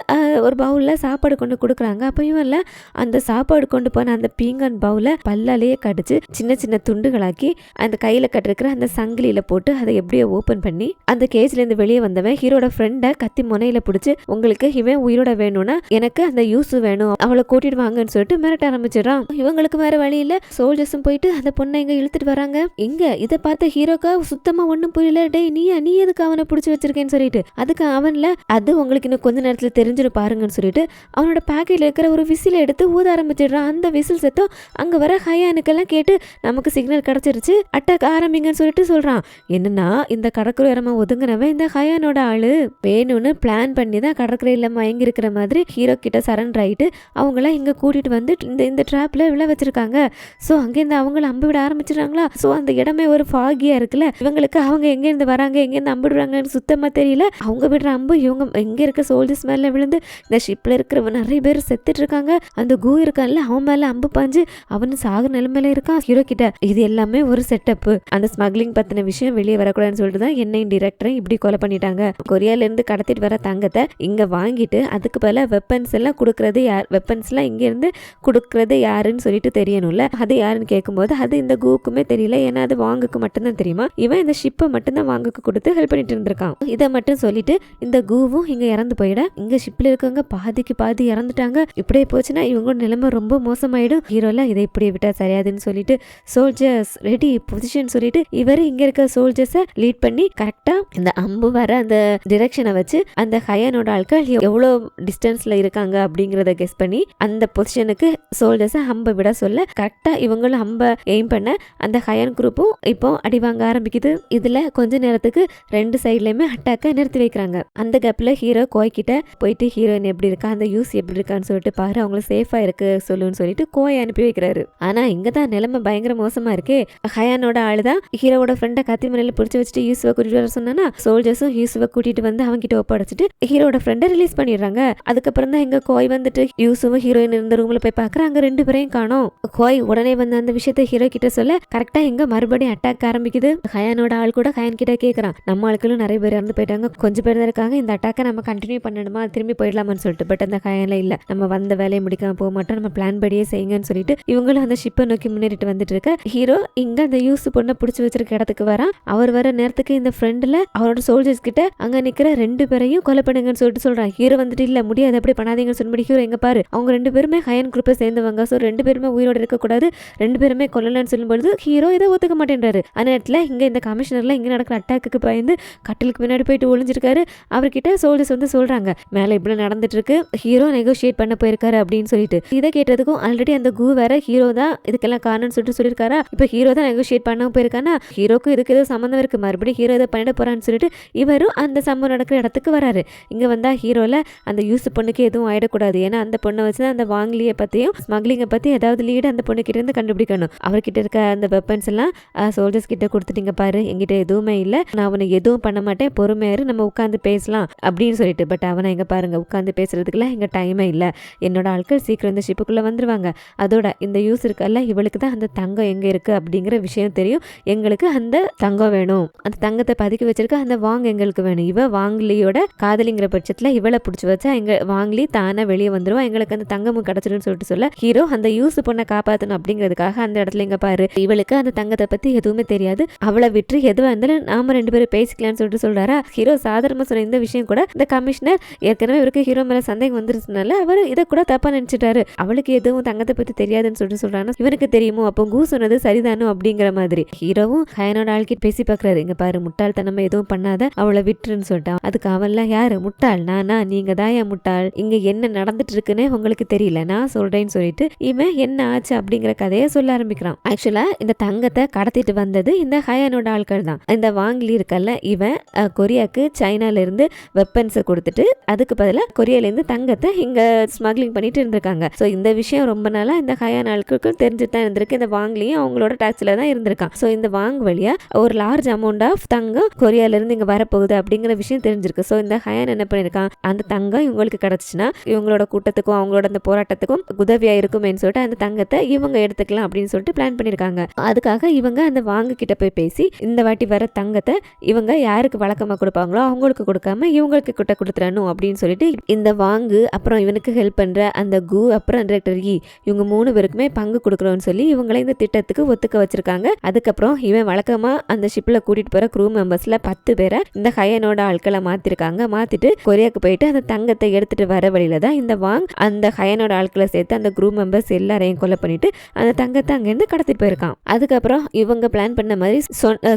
ஒரு பவுல்ல சாப்பாடு கொண்டு கொடுக்குறாங்க. அப்ப இவன்ல அந்த சாப்பாடு கொண்டு போன அந்த பீங்கான் பவுல பல்லாலேயே கடிச்சு சின்ன சின்ன துண்டுகளாக்கி அந்த கையில கட்டிருக்கிற அந்த சங்கிலியில போட்டு அதை எப்படியோ ஓபன் பண்ணி அந்த கேஜ்ல இருந்து வெளியே வந்தவன் ஹீரோட ஃப்ரெண்டை கத்தி முனையில பிடிச்சு, உங்களுக்கு இவன் உயிரோட வேணும்னா எனக்கு அந்த யூஸ் வேணும், அவளை கூட்டிட்டு வாங்கன்னு சொல்லிட்டு மிரட்ட ஆரம்பிச்சிடறான். இவங்களுக்கு வேற வழி இல்ல, சோல்ஜர்ஸும் போயிட்டு அந்த பொண்ணை இங்க இழுத்துட்டு வராங்க. இங்க இதை பார்த்த ஹீரோக்கா சுத்தமா ஒண்ணும் புரியல. டேய் நீ எதுக்கு அவனை பிடிச்சி வச்சிருக்கேன்னு சொல்லிட்டு அதுக்கு அவன்ல அது உங்களுக்கு இன்னும் கொஞ்ச நேரத்துல தெரிஞ்சிடும் பாருங்கன்னு சொல்லிட்டு அவனோட பாக்கெட்ல இருக்கிற ஒரு விசில எடுத்து ஊத ஆரம்பிச்சிடுறான். அந்த விசில் சத்தம் அங்க வர ஹயானுக்கெல்லாம் கேட்டு நமக்கு சிக்னல் கிடைச்சிருச்சு, அட்டாக் ஆரம்பிங்கன்னு சொல்லிட்டு சொல்றான். என்னன்னா இந்த கடற்கரையோரமா ஒதுங்கினவன் இந்த ஹயானோட ஆளு வேணும்னு பிளான் பண்ணி தான் கடற்கரையில மயங்கி இருக்கிற மாதிரி ஹீரோ கிட்ட சரண்டர் ஆயிட்டு அவங்கள இங்க கூட்டிட்டு வந்து இந்த ட்ராப்ல விழ வச்சிருக்காங்க. ஸோ அங்கேருந்து அவங்கள அம்பு விட ஆரம்பிச்சிடுறாங்களா. ஸோ அந்த இடமே ஒரு ஃபாகியா இருக்குல்ல, இவங்களுக்கு அவங்க எங்கேருந்து வராங்க எங்கேருந்து அம்பு விடுறாங்கன்னு சுத்தமா தெரியல. அவங்க விடுற அம்பு இவங்க எங்க இருக்க சோல்ஜர்ஸ் மேல விழுந்து இந்த ஷிப்ல இருக்கிறவங்க நிறைய பேர் செத்துட்டு இருக்காங்க. அந்த கூ இருக்கான்ல அவன் மேல அம்பு பாஞ்சு அவனு சாகு நிலைமையில இருக்கான் ஹீரோ கிட்ட. இது எல்லாமே ஒரு செட்டப். அந்த ஸ்மக்லிங் பத்தின விஷயம் வெளியே வரக்கூடாதுன்னு சொல்லிட்டு தான் என்னையும் டிரெக்டரை இப்படி கொலை பண்ணிட்டாங்க. கொரியால இருந்து கடத்திட்டு வர தங்கத்தை இங்க வாங்கிட்டு அதுக்கு பல வெப்பன்ஸ் எல்லாம் கொடுக்கறது யார், வெப்பன்ஸ் எல்லாம் இங்க இருந்து கொடுக்கறது யாருன்னு சொல்லிட்டு தெரியணும்ல. அது யாருன்னு கேட்கும்போது அது இந்த கூக்குமே தெரியல, ஏன்னா அது வாங்குக்கு மட்டும்தான் தெரியுமா. இவன் இந்த ஷிப்பை மட்டும்தான் வாங்குக்கு கொடுத்து ஹெல்ப் பண்ணிட்டு இருந்திருக்கான். இதை மட்டும் சொல்லிட்டு இந்த கூவும் இங்க இறந்து போயிட, இங்க ஷிப்ல இருக்கவங்க பாதிக்கு பாதி இறந்துட்டாங்க. இப்படியே போச்சுன்னா இவங்களோட நிலைமை ரொம்ப மோசமாயிடும். ஹீரோல இதை இப்படியே விட்டா சரியாதுன்னு சொல்லிட்டு சோல்ஜர்ஸ் ரெடி பொசிஷன் சொல்லிட்டு இவரு இங்க இருக்க சோல்ஜர்ஸை லீட் பண்ணி கரெக்டா இந்த அம்பு வர அந்த டிரெக்ஷனை வச்சு அந்த ஹயானோட ஆட்கள் எவ்வளோ டிஸ்டன்ஸ்ல இருக்காங்க அப்படிங்கறத கெஸ் பண்ணி அந்த பொசிஷனுக்கு சோல்ஜர்ஸை அம்பை விட சொல்ல கரெக்டா இவங்களும் அம்பை எய்ம் பண்ண அந்த ஹயான் குரூப்பும் இப்போ அடி வாங்க ஆரம்பிக்குது. இதுல கொஞ்ச நேரத்துக்கு 2 சைட்லயுமே அட்டாக்க நிறுத்தி வைக்கிறாங்க. அந்த கேப்ல ஹீரோ கோய் கிட்ட போயிட்டு ஹீரோயின் எப்படி இருக்கா, அந்த யூஸ் எப்படி இருக்கான்னு சொல்லிட்டு பாரு, அவங்களுக்கு சேஃபா இருக்கு சொல்லுன்னு சொல்லிட்டு கோயை அனுப்பி வைக்கிறாரு. ஆனா இங்கதான் நிலைமை பயங்கர மோசமா இருக்கே. ஹயானோட ஆளுதான் ஹீரோவோட ஃப்ரெண்டை கத்தி முனையில பிடிச்சி வச்சுட்டு யூசுவை கூட்டிட்டு வர சொன்னா சோல்ஜர்ஸும் யூசுவை கூட்டிட்டு வந்து அவங்க கிட்ட ஒப்படைச்சிட்டு ஹீரோட ஃப்ரெண்டை ரிலீஸ் பண்ணிடுறாங்க. அதுக்கப்புறம் தான் எங்க கோய் வந்துட்டு யூசுவும் ஹீரோயின் இருந்த ரூம்ல போய் பாக்குறாங்க, 2 பேரையும் காணோம். கோய் உடனே வந்து அந்த விஷயத்த ஹீரோ கிட்ட சொல்ல கரெக்டா எங்க மறுபடியும் அட்டாக் ஆரம்பிக்குது. ஹயானோட ஆள் கூட ஹயான் கிட்ட கேக்குறான், நம்ம ஆட்களும் நிறைய பேர் இறந்து போயிட்டாங்க, கொஞ்சம் பேர் தான் இருக்காங்க, இந்த அட்டாக்கை நம்ம கண்டினியூ பண்ணணுமா திரும்பி போயிடலாமான்னு சொல்லிட்டு. பட் அந்த ஹயான்ல இல்ல, நம்ம வந்த வேலையை முடிக்காம போக மாட்டோம், நம்ம பிளான் படியே செய்யுங்கன்னு சொல்லிட்டு இவங்களும் அந்த ஷிப்பை நோக்கி முன்னேறிட்டு வந்துட்டு இருக்க. ஹீரோ இங்க அந்த யூஸ் பொண்ணை பிடிச்சி வச்சிருக்க இடத்துக்கு வரான். அவர் வர நேரத்துக்கு இந்த ஃப்ரெண்ட்ல அவரோட சோல்ஜர்ஸ் கிட்ட அங்க நிக்கிற 2 பேரையும் கொலை பண்ணுங்கன்னு சொல்லிட்டு சொல்றான். ஹீரோ வந்துட்டு இல்ல முடியாது, அப்படி பண்ணாதீங்கன்னு சொல்லிட்டு ஹீரோ எங்க பாரு அவங்க 2 பேருமே ஹயான் குரூப்பை சேர்ந்தவங்க, ஸோ 2 பேருமே உயிரோட இருக்கக்கூடாது, 2 பேருமே கொல்லலன்னு சொல்லும்போது ஹீரோ இதை ஒத்துக்க மாட்டேன்றாரு. அந்த நேரத்தில் இங்க இந்த கமிஷனர்ல இங்க நடக்கிற அட்டாக்கு பயந்து கட்டிலுக்கு பின்னாடி போயிட்டு ஒளிஞ்சிருக்காரு. அவர்கிட்ட சோல்ஜர்ஸ் வந்து சொல்றாங்க மேல இப்படி நடந்துட்டு இருக்கு, ஹீரோ நெகோஷியேட் பண்ண போயிருக்காரு அப்படின்னு சொல்லிட்டு. இதை கேட்டதுக்கும் ஆல்ரெடி அந்த கூ வேற ஹீரோ தான் இதுக்கெல்லாம் காரணம்னு சொல்லிட்டு சொல்லியிருக்காரா. இப்போ ஹீரோ தான் நெகோஷியேட் பண்ண போயிருக்கானா, ஹீரோக்கும் இதுக்கு ஏதோ சம்மந்தம் இருக்கு, மறுபடியும் ஹீரோ இதை பண்ணிட போறான்னு சொல்லிட்டு இவரும் அந்த சம்பவம் நடக்கிற இடத்துக்கு வராரு. இங்க வந்தா ஹீரோல அந்த யூஸ் பொண்ணுக்கு எதுவும் ஆயிடக்கூடாது, ஏன்னா அந்த பொண்ணை வச்சு அந்த வாங்கலியை பத்தியும் ஸ்மக்லிங்கை பத்தி ஏதாவது லீடு அந்த பொண்ணு கிட்ட இருந்து கண்டுபிடிக்கணும். அவர்கிட்ட இருக்க அந்த வெப்பன்ஸ் எல்லாம் சோல்ஜர்ஸ் கிட்ட கொடுத்துட்டீங்க பாரு, என்கிட்ட எதுவுமே இல்ல, நான் அவனை எதுவும் பண்ண மாட்டேன், பொறுமையாரு, நம்ம உட்காந்து பேசலாம் அப்படின்னு சொல்லிட்டு. பட் அவனை எங்க பாருங்க, உட்காந்து பேசுறதுக்குலாம் எங்க டைமே இல்ல, என்னோட ஆட்கள் சீக்கிரம் இந்த ஷிப்புக்குள்ள வந்துருவாங்க, அதோட இந்த யூஸ் இருக்கல்ல, இவளுக்கு தான் அந்த தங்கம் எங்க இருக்கு அப்படிங்கிற விஷயம் தெரியும், எங்களுக்கு அந்த தங்கம் வேணும், அந்த தங்கத்தை பதுக்கி வச்சிருக்க அந்த வாங் எங்களுக்கு வேணும், இவ வாங்லியோட காதலிங்கிற பட்சத்துல இவளை பிடிச்சி வச்சா எங்க வாங்லி தானே வெளியே வந்துருவா, எங்களுக்கு அந்த தங்கமும் கிடைச்சிடும் சொல்லிட்டு சொல்ல ஹீரோ அந்த யூஸ் பொண்ணை காப்பாற்றணும் அப்படிங்கிறதுக்காக அந்த இடத்துல இங்க பாரு, இவளுக்கு அந்த தங்கத்தை பத்தி எதுவுமே தெரியாது, அவளை விட்டு எதுவாக இருந்தாலும் நாம 2 பேரும் பேசிக்கலாம்னு சொல்லிட்டு சொல்றாரா. ஹீரோ சாதாரணமா சொன்ன இந்த விஷயம் கூட இந்த கமிஷனர் ஏற்கனவே இவருக்கு ஹீரோ மேல சந்தேகம் வந்துருச்சுனால அவர் இதை கூட தப்பா நினைச்சிட்டாரு, அவளுக்கு எதுவும் தங்கத்தை பத்தி தெரியாதுன்னு சொல்லிட்டு சொல்றாங்க. இவனுக்கு தெரியுமோ, அப்போ கூ சொன்னது சரிதானோ அப்படிங்கிற மாதிரி ஹீரோவும் ஹயனோட ஆள்கிட்ட பேசி பாக்குறாரு. இங்க பாரு, முட்டாள்தனமா எதுவும் பண்ணாத, அவளை விட்டுருன்னு சொல்லிட்டான். அதுக்கு அவன்லாம் யாரு முட்டாள், நானா, நீங்க தான் என் முட்டாள், இங்க என்ன நடந்துட்டு இருக்குன்னு உங்களுக்கு தெரியல, நான் சொல்றேன்னு சொல்லிட்டு இவன் என்ன ஆச்சு அப்படிங்கிற கதையை சொல்ல ஆரம்பிக்கிறான். ஆக்சுவலா இந்த தங்கத்தை கடத்திட்டு வந்தது இந்த ஹயனோட ஆட்கள் தான். இந்த வாங்லி இருக்கல்ல, இவன் கொரியாக்கு சைனால இருந்து வெப்பன்ஸை கொடுத்துட்டு அதுக்கு பதிலாக கொரியால இருந்து தங்கத்தை இங்க ஸ்மக்லிங் பண்ணிட்டு இருந்திருக்காங்க. ஸோ இந்த விஷயம் ரொம்ப நாளா இந்த ஹயான் ஆட்களுக்கும் தெரிஞ்சுட்டு தான் இருந்திருக்கு. இந்த வாங்லியும் அவங்களோட டாக்ஸில தான் இருந்திருக்கான். ஸோ இந்த வாங் வழியா ஒரு லார்ஜ் அமௌண்ட் ஆஃப் தங்கம் கொரியால இருந்து இங்க வரப்போகுது அப்படிங்கிற விஷயம் தெரிஞ்சிருக்கு. ஸோ இந்த ஹயான் என்ன பண்ணிருக்கான், அந்த தங்கம் இவங்களுக்கு கிடைச்சிச்சுன்னா இவங்களோட கூட்டத்துக்கும் அவங்களோட அந்த போராட்டத்துக்கும் உதவியா இருக்குமேன்னு சொல்லிட்டு அந்த தங்கத்தை இவங்க எடுத்துக்கலாம் அப்படின்னு சொல்லிட்டு பிளான் பண்ணிருக்காங்க. அதுக்காக இவங்க அந்த வாங்கு கிட்ட போய் பேசி இந்த வாட்டி வர தங்கத்தை இவங்க யாருக்கு வழக்கமா கொடுப்பாங்களோ அவங்களுக்கு கொடுக்காம இவங்களுக்கு கிட்ட கொடுத்துறணும் அப்படின்னு சொல்லிட்டு இந்த வாங்கு அப்புறம் இவனுக்கு ஹெல்ப் பண்ற அந்த கு அப்புறம் டைரக்டர் ஈ இவங்க 3 பேருக்குமே பங்கு கொடுக்குறோம்னு சொல்லி இவங்களை இந்த திட்டத்துக்கு ஒத்துக்க வச்சிருக்காங்க. அதுக்கப்புறம் இவன் வழக்கமா அந்த ஷிப்ல கூட்டிட்டு போற க்ரூ மெம்பர்ஸ்ல 10 பேரை இந்த ஹயனோட ஆட்களை மாத்திருக்காங்க. மாத்திட்டு கொரியாக்கு போயிட்டு அந்த தங்கத்தை எடுத்துட்டு வர வழியில தான் இந்த வாங் அந்த ஹயனோட ஆட்களை சேர்த்து அந்த க்ரூ மெம்பர்ஸ் எல்லாரையும் கொலை பண்ணிட்டு அந்த தங்கத்தை அங்கிருந்து கடத்திட்டு போயிருக்கான். அதுக்கப்புறம் இவங்க பிளான் பண்ண மாதிரி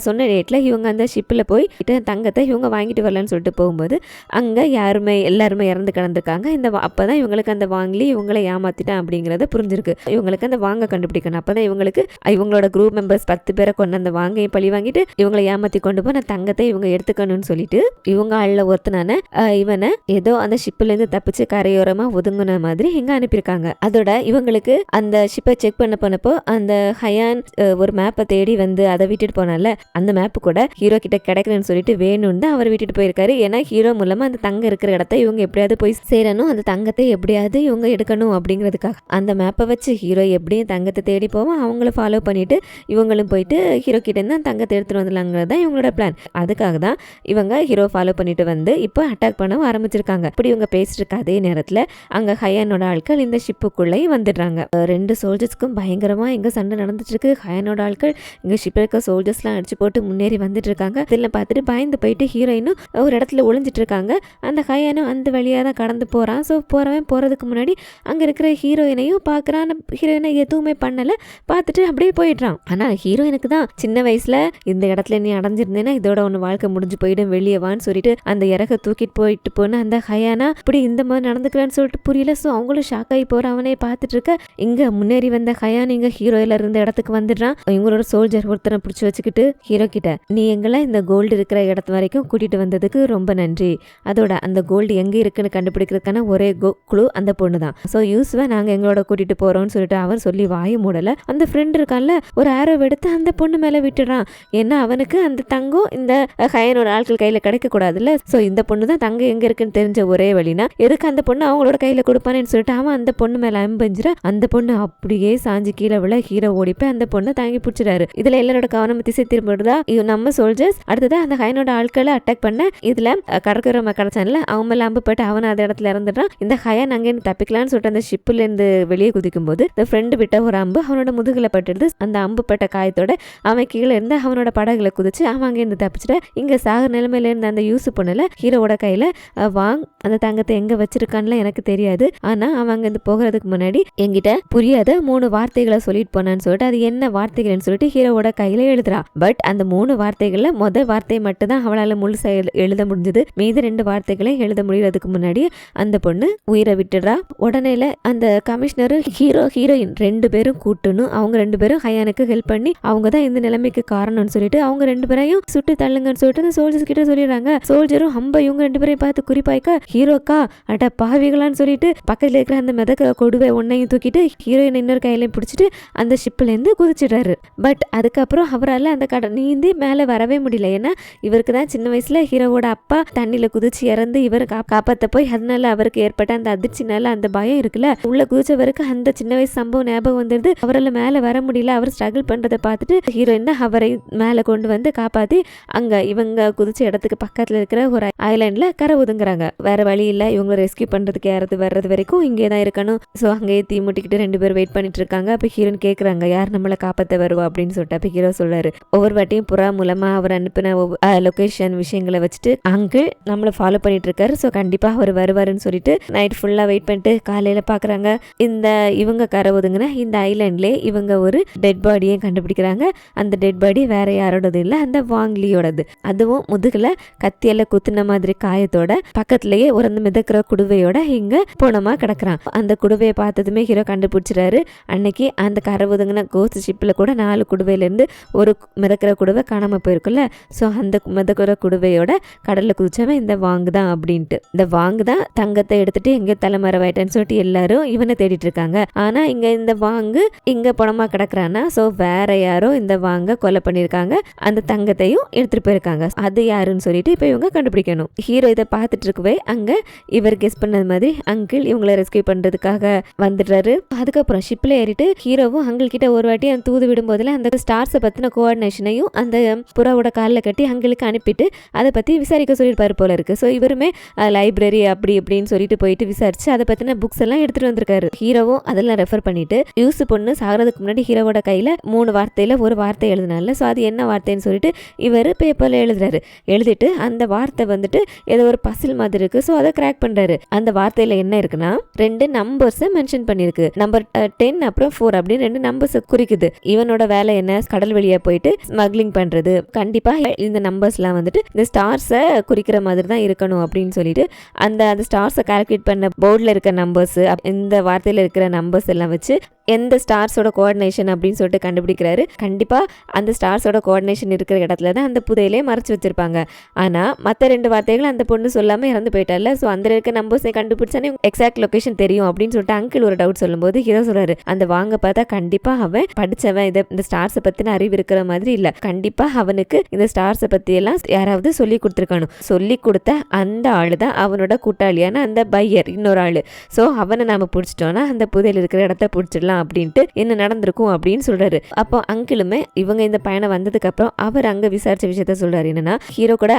சொன்ன டேட்ல இவங்க அந்த ஷிப்ல போய் தங்கத்தை இவங்க வாங்கிட்டு வரலன்னு சொல்லிட்டு போகும்போது அங்க எல்லாருமே இறந்து கிடந்திருக்காங்க. இந்த அப்பதான் இவங்களுக்கு அந்த வாங்கி இவங்களை ஏமாத்திட்டான் அப்படிங்கறத புரிஞ்சிருக்கு. இவங்களுக்கு அந்த வாங்க கண்டுபிடிக்கணும். அப்பதான் இவங்களோட குரூப் மெம்பர்ஸ் 10 பேரை கொண்டு அந்த வாங்கையும் பழி வாங்கிட்டு இவங்களை ஏமாத்தி கொண்டு போய் அந்த தங்கத்தை இவங்க எடுத்துக்கணும்னு சொல்லிட்டு இவங்க ஆள்ல ஒருத்தனான இவனை ஏதோ அந்த ஷிப்ல இருந்து தப்பிச்சு கரையோரமா ஒதுங்குன மாதிரி இங்க அனுப்பியிருக்காங்க. அதோட இவங்களுக்கு அந்த ஷிப்பை செக் பண்ணப்போ அந்த ஹயான் ஒரு மேப்பை தேடி வந்து அதை விட்டுட்டு போனால அந்த மேப்பு கூட ஹீரோ கிட்ட கிடைக்கலன்னு சொல்லிட்டு வேணும்னு தான் அவர் விட்டுட்டு போயிருக்காரு. ஏன்னா ஹீரோ மூலமா அந்த தங்கம் இருக்கிற இடத்த இவங்க எப்படியாவது போய் சேரணும், அந்த தங்கத்தை எப்படியாவது இவங்க எடுக்கணும் அப்படிங்கிறதுக்காக அந்த மேப்பை வச்சு ஹீரோ எப்படியும் தங்கத்தை தேடி போவோம், அவங்கள ஃபாலோ பண்ணிட்டு இவங்களும் போயிட்டு ஹீரோ கிட்ட இருந்து தங்கத்தை எடுத்துட்டு வந்துடலாங்கிறது தான் இவங்களோட பிளான். அதுக்காக தான் இவங்க ஹீரோ ஃபாலோ பண்ணிட்டு வந்து இப்போ அட்டாக் பண்ணவும் ஆரம்பிச்சிருக்காங்க. இப்படி இவங்க பேசிட்டு இருக்க அதே நேரத்துல அங்க ஹயானோட ஆட்கள் இந்த ஷிப்புக்குள்ளே வந்துடுறாங்க. 2 சோல்ஜர்ஸ்க்கும் பயங்கரமா இங்க சண்டை நடந்துட்டு இருக்கு. ஹயானோட ஆட்கள் இங்க ஷிப்ல இருக்க சோல்ஜர்ஸ்லாம் அடிச்சு போட்டு முன்னேறி வந்துட்டு இருக்காங்க. இதெல்லாம் பார்த்துட்டு பயந்து போயிட்டு ஹீரோயினும் ஒரு இடத்துல ஒளிஞ்சிட்டு இருக்காங்க. அந்த ஹயானும் அந்த வழியா தான் கடந்து போறான். ஸோ போறதுக்கு முன்னாடி அங்க இருக்கிற ஹீரோயினையும் பாக்குறான். ஹீரோயினை எதுவுமே பண்ணல, பார்த்துட்டு அப்படியே போயிடுறான். ஆனா ஹீரோயினுக்கு தான் சின்ன வயசுல இந்த இடத்துல நீ அடைஞ்சிருந்தேன்னா இதோட ஒன்னு வாழ்க்கை முடிஞ்சு போயிடும், வெளியே வான்னு சொல்லிட்டு அந்த இறக தூக்கிட்டு போயிட்டு போன அந்த ஹயானா இப்படி இந்த மாதிரி நடந்துக்கிறான்னு சொல்லிட்டு புரியல. ஸோ அவங்களும் ஷாக் ஆகி போற அவனே பார்த்துட்டு இருக்க இங்க முன்னேறி வந்த ஹயான் இங்க ஹீரோயில இருந்த இடத்துக்கு வந்துடுறான். இவங்களோட சோல்ஜர் ஒருத்தனை பிடிச்சி வச்சுக்கிட்டு ஹீரோ கிட்ட நீ எங்களை இந்த கோல்டு இருக்கிற இடத்து வரைக்கும் கூட்டிட்டு வந்ததுக்கு ரொம்ப நன்றி, அதோட அந்த கோல்டு எங்க இருக்குன்னு கண்டுபிடிக்கிறதுக்கான ஒரே குழு அந்த பொண்ணு தான். ஸோ யூஸ்வா நாங்க எங்களோட கூட்டிட்டு போறோம்னு சொல்லிட்டு அவர் சொல்லி வாய மூடல அந்த ஃப்ரெண்ட் இருக்கான்ல ஒரு ஆரோ எடுத்து அந்த பொண்ணு மேல விட்டுறான். ஏன்னா அவனுக்கு அந்த தங்கம் இந்த ஹயனோட ஆட்கள் கையில கிடைக்க கூடாதுல்ல. ஸோ இந்த பொண்ணு தான் தங்கம் எங்க இருக்குன்னு தெரிஞ்ச ஒரே வழினா எதுக்கு அந்த பொண்ணு அவங்களோட கையில கொடுப்பானேன்னு சொல்லிட்டு அவன் அந்த பொண்ணு மேல அம்பஞ்சிர அந்த பொண்ணு அப்படியே சாஞ்சு கீழே விழ ஹீரோ ஓடிப்ப அந்த பொண்ணை தாங்கி பிடிச்சிடாரு. இதுல எல்லாரோட கவனம் திசை திரும்பிடுதா நம்ம சோல்ஜர்ஸ் அடுத்தது அந்த ஹயனோட ஆட்களை அட்டாக் பண்ண இதுல கடற்கரை கிடைச்சான்ல அவன் மேல அம்பு பட்டு அவன் அந்த இடத்துல இறந்துட்டான். இந்த ஹயன் அங்கேருந்து தப்பிக்கலான்னு சொல்லிட்டு அந்த ஷிப்ல இருந்து வெளியே குதிக்கும் போது இந்த ஃப்ரெண்டு விட்ட ஒரு அம்பு அவனோட முதுகுல பட்டுடுது. அந்த அம்பு பட்ட காயத்தோட அவன் கீழே இருந்து அவனோட படகுல குதிச்சு அவன் அங்கேருந்து தப்பிச்சுட்டு இங்க சாக நிலைமையில இருந்த அந்த யூஸ் பொண்ணுல ஹீரோவோட கையில வாங் அந்த தங்கத்தை எங்க வச்சிருக்கான்ல எனக்கு தெரியாது, ஆனா அவன் அங்க இருந்து போகிறதுக்கு முன்னாடி என்கிட்ட புரியாத 3 வார்த்தைகளை சொல்லிட்டு போனான்னு சொல்லிட்டு அது என்ன வார்த்தைகள்னு சொல்லிட்டு ஹீரோவோட கையில எழுதுறா. பட் அந்த 3 வார்த்தைகள்ல முதல் வார்த்தை மட்டும் தான் அவளால முழுசா எழுத முடிஞ்சது. மீது 2 வார்த்தைகளை எழுத முடியறதுக்கு முன்னாடி அந்த பொண்ணு உயிரை விட்டுடுறா. உடனேல அந்த கமிஷனரும் ஹீரோயின் 2 பேரும் கூட்டணும், அவங்க 2 பேரும் ஹயானுக்கு ஹெல்ப் பண்ணி அவங்க தான் இந்த நிலைமைக்கு காரணம்னு சொல்லிட்டு அவங்க 2 பேரையும் சுட்டு தள்ளுங்கன்னு சொல்லிட்டு அந்த சோல்ஜர்ஸ் கிட்ட சொல்லிடுறாங்க. சோல்ஜரும் ஹம்ப இவங்க 2 பேரையும் பார்த்து குறிப்பாய்க்க ஹீரோக்கா அட பாவிகளான்னு சொல்லிட்டு பக்கத்துல இருக்கிற அந்த மிதக்க கொடுவை ஒன்னையும் தூக்கிட்டு ஹீரோயின் இன்னொரு கையில காலையும் பிடிச்சிட்டு அந்த ஷிப்லேருந்து குதிச்சிடுறாரு. பட் அதுக்கப்புறம் அவரால் அந்த நீந்தி மேலே வரவே முடியல. ஏன்னா இவருக்கு தான் சின்ன வயசில் ஹீரோவோட அப்பா தண்ணியில் குதிச்சு இறந்து இவர் காப்பாற்ற போய் அதனால அவருக்கு ஏற்பட்ட அந்த அதிர்ச்சினால அந்த பயம் இருக்குல்ல, உள்ள குதிச்சவருக்கு அந்த சின்ன வயசு சம்பவம் ஞாபகம் வந்துடுது. அவரால் மேலே வர முடியல. அவர் ஸ்ட்ரகிள் பண்ணுறதை பார்த்துட்டு ஹீரோயின் தான் அவரை மேலே கொண்டு வந்து காப்பாற்றி அங்கே இவங்க குதிச்ச இடத்துக்கு பக்கத்தில் இருக்கிற ஒரு ஐலாண்டில் கரை ஒதுங்குறாங்க. வேற வழி இல்லை, இவங்களை ரெஸ்கியூ பண்ணுறதுக்கு யாராவது வர்றது வரைக்கும் இங்கே தான் இருக்கணும். ஸோ அங்கேயே தீ முட்டிக்கிட்டு 2 பேர் வெயிட் பண்ணிட்டு இருக்காங்க. அப்போ ஹீரோயின் கேட்குறாங்க யார் நம்மளை காப்பாற்ற வருவா அப்படின்னு சொல்லிட்டு. அப்போ ஹீரோ சொல்றாரு, ஒவ்வொரு வாட்டியும் புறா மூலமாக அவர் அனுப்பின லொக்கேஷன் விஷயங்களை வச்சுட்டு அங்கிள் நம்மளை ஃபாலோ பண்ணிட்டு இருக்காரு. ஸோ கண்டிப்பாக அவர் வருவாருன்னு சொல்லிட்டு நைட் ஃபுல்லாக வெயிட் பண்ணிட்டு காலையில் பார்க்குறாங்க. இவங்க கரை ஒதுங்கின இந்த ஐலாண்ட்லேயே இவங்க ஒரு டெட் பாடியை கண்டுபிடிக்கிறாங்க. அந்த டெட் பாடி வேற யாரோடது இல்லை, அந்த வாங்லியோடது. அதுவும் முதுகுல கத்தியால குத்துன மாதிரி காயத்தோட பக்கத்துலயே ஒரு மிதக்கிற குடுவையோட இங்க போனமா கிடக்குறான். அந்த குடுவையை பார்த்ததுமே ஹீரோ கண்டுபிடிச்சிடாரு. அன்னைக்கு அந்த கரை ஒதுங்கின கோஸ்ட் ஷிப்பில் கூட 4 குடுவையிலேருந்து ஒரு மிதக்கிற குடுவை காணாம போயிருக்குல்ல. ஸோ அந்த மிதக்கிற குடுவையோட கடலில் குதிச்சவன் இந்த வாங்கு தான் அப்படின்ட்டு. இந்த வாங்கு தான் தங்கத்தை எடுத்துட்டு எங்க தலைமறைவாயிட்டேன்னு சொல்லிட்டு எல்லாரும் இவனை தேடிட்டு இருக்காங்க. ஆனா இங்க இந்த வாங்கு இங்க பணமா கிடக்குறானா, ஸோ வேற யாரோ இந்த வாங்க கொலை பண்ணியிருக்காங்க, அந்த தங்கத்தையும் எடுத்துட்டு போயிருக்காங்க. அது யாருன்னு சொல்லிட்டு இப்போ இவங்க கண்டுபிடிக்கணும். ஹீரோ இதை பார்த்துட்டு இருக்கவே அங்க இவர் கெஸ் பண்ணது மாதிரி அங்கிள் இவங்களை ரெஸ்கியூ பண்றதுக்காக வந்துடுறாரு. அதுக்கப்புறம் ஷிப்ல ஏறிட்டு ஹீரோவும் அங்கிள் கிட்ட ஒரு வாட்டி அந்த தூது விடும் போதுல அந்த ஸ்டார்ஸை பத்தின கோஆர்டினேஷனையும் அந்த புறாவோட காலில் கட்டி அங்கிளுக்கு அனுப்பிட்டு அதை பத்தி விசாரிக்க சொல்லியிருப்பாரு போல இருக்கு. ஸோ இவருமே லைப்ரரி அப்படி இப்படின்னு சொல்லிட்டு போயிட்டு விசாரிச்சு அதை பத்தின புக்ஸ் எல்லாம் எடுத்துட்டு வந்திருக்காரு. ஹீரோவும் அதெல்லாம் ரெஃபர் பண்ணிட்டு யூஸ் பொண்ணு சாகிறதுக்கு முன்னாடி ஹீரோவோட கையில 3 வார்த்தையில ஒரு வார்த்தை எழுதினால, ஸோ அது என்ன வார்த்தைன்னு சொல்லிட்டு இவர் பேப்பர்ல எழுதுறாரு. எழுதிட்டு அந்த வார்த்தை வந்துட்டு ஏதோ ஒரு பசில் மாதிரி இருக்கு. ஸோ அதை கிராக் பண்றாரு. அந்த வார்த்தையில என்ன இருக்குன்னா 2 நம்பர்ஸை மென்ஷன் பண்ணிருக்கு. நம்பர் 10 அப்புறம் 4 அப்படின்னு 2 நம்பர்ஸ் குறிக்குது. இவனோட வேலை என்ன, கடல் வழியா போயிட்டு ஸ்மக்லிங் பண்றது. கண்டிப்பா இந்த நம்பர்ஸ்லாம் வந்துட்டு இந்த ஸ்டார்ஸை குறிக்கிற மாதிரி தான் இருக்கணும் அப்படின்னு சொல்லிட்டு அந்த ஸ்டார்ஸை கால்குலேட் பண்ண போர்டில் இருக்க நம்பர்ஸ், இந்த வார்த்தையில இருக்கிற நம்பர்ஸ் எல்லாம் வச்சு எந்த ஸ்டார்ஸோட கோஆர்டினேஷன் அப்படின்னு சொல்லிட்டு கண்டுபிடிக்கிறாரு. கண்டிப்பா அந்த ஸ்டார்ஸோட கோஆர்டினேஷன் இருக்கிற இடத்துல தான் அந்த புதையிலே மறைச்சு வச்சிருப்பாங்க. ஆனா மற்ற 2 வார்த்தைகள் அந்த பொண்ணு சொல்லாம இறந்து போயிட்டால, ஸோ அந்த இருக்க நம்பர்ஸை கண்டுபிடிச்சானே எக்ஸாக்ட் லொகேஷன் தெரியும் அப்படின்னு சொல்லிட்டு அங்கிள் ஒரு டவுட் சொல்லும்போது ஹீரோ சொல்றாரு, அந்த வாங்க பார்த்தா கண்டிப்பா அவன் படிச்சவன், இந்த ஸ்டார்ஸை பத்தின அறிவு இருக்கிற மாதிரி இல்ல, கண்டிப்பா அவனுக்கு இந்த ஸ்டார்ஸை பத்தி எல்லாம் யாராவது சொல்லி கொடுத்துருக்கணும். சொல்லி கொடுத்த அந்த ஆளு தான் அவனோட கூட்டாளியான அந்த பையர் இன்னொரு ஆளு. ஸோ அவனை நாம பிடிச்சிட்டோம்னா அந்த புதையில் இருக்கிற இடத்த பிடிச்சிடலாம் அப்படின்ட்டு என்ன நடந்திருக்கும் அப்படின்னு சொல்றாரு. அப்போ அங்கிளுமே இவங்க இந்த பயணம் வந்ததுக்கு அப்புறம் அவர் அங்க விசாரிச்ச விஷயத்த சொல்றாரு. என்னன்னா ஹீரோ கூட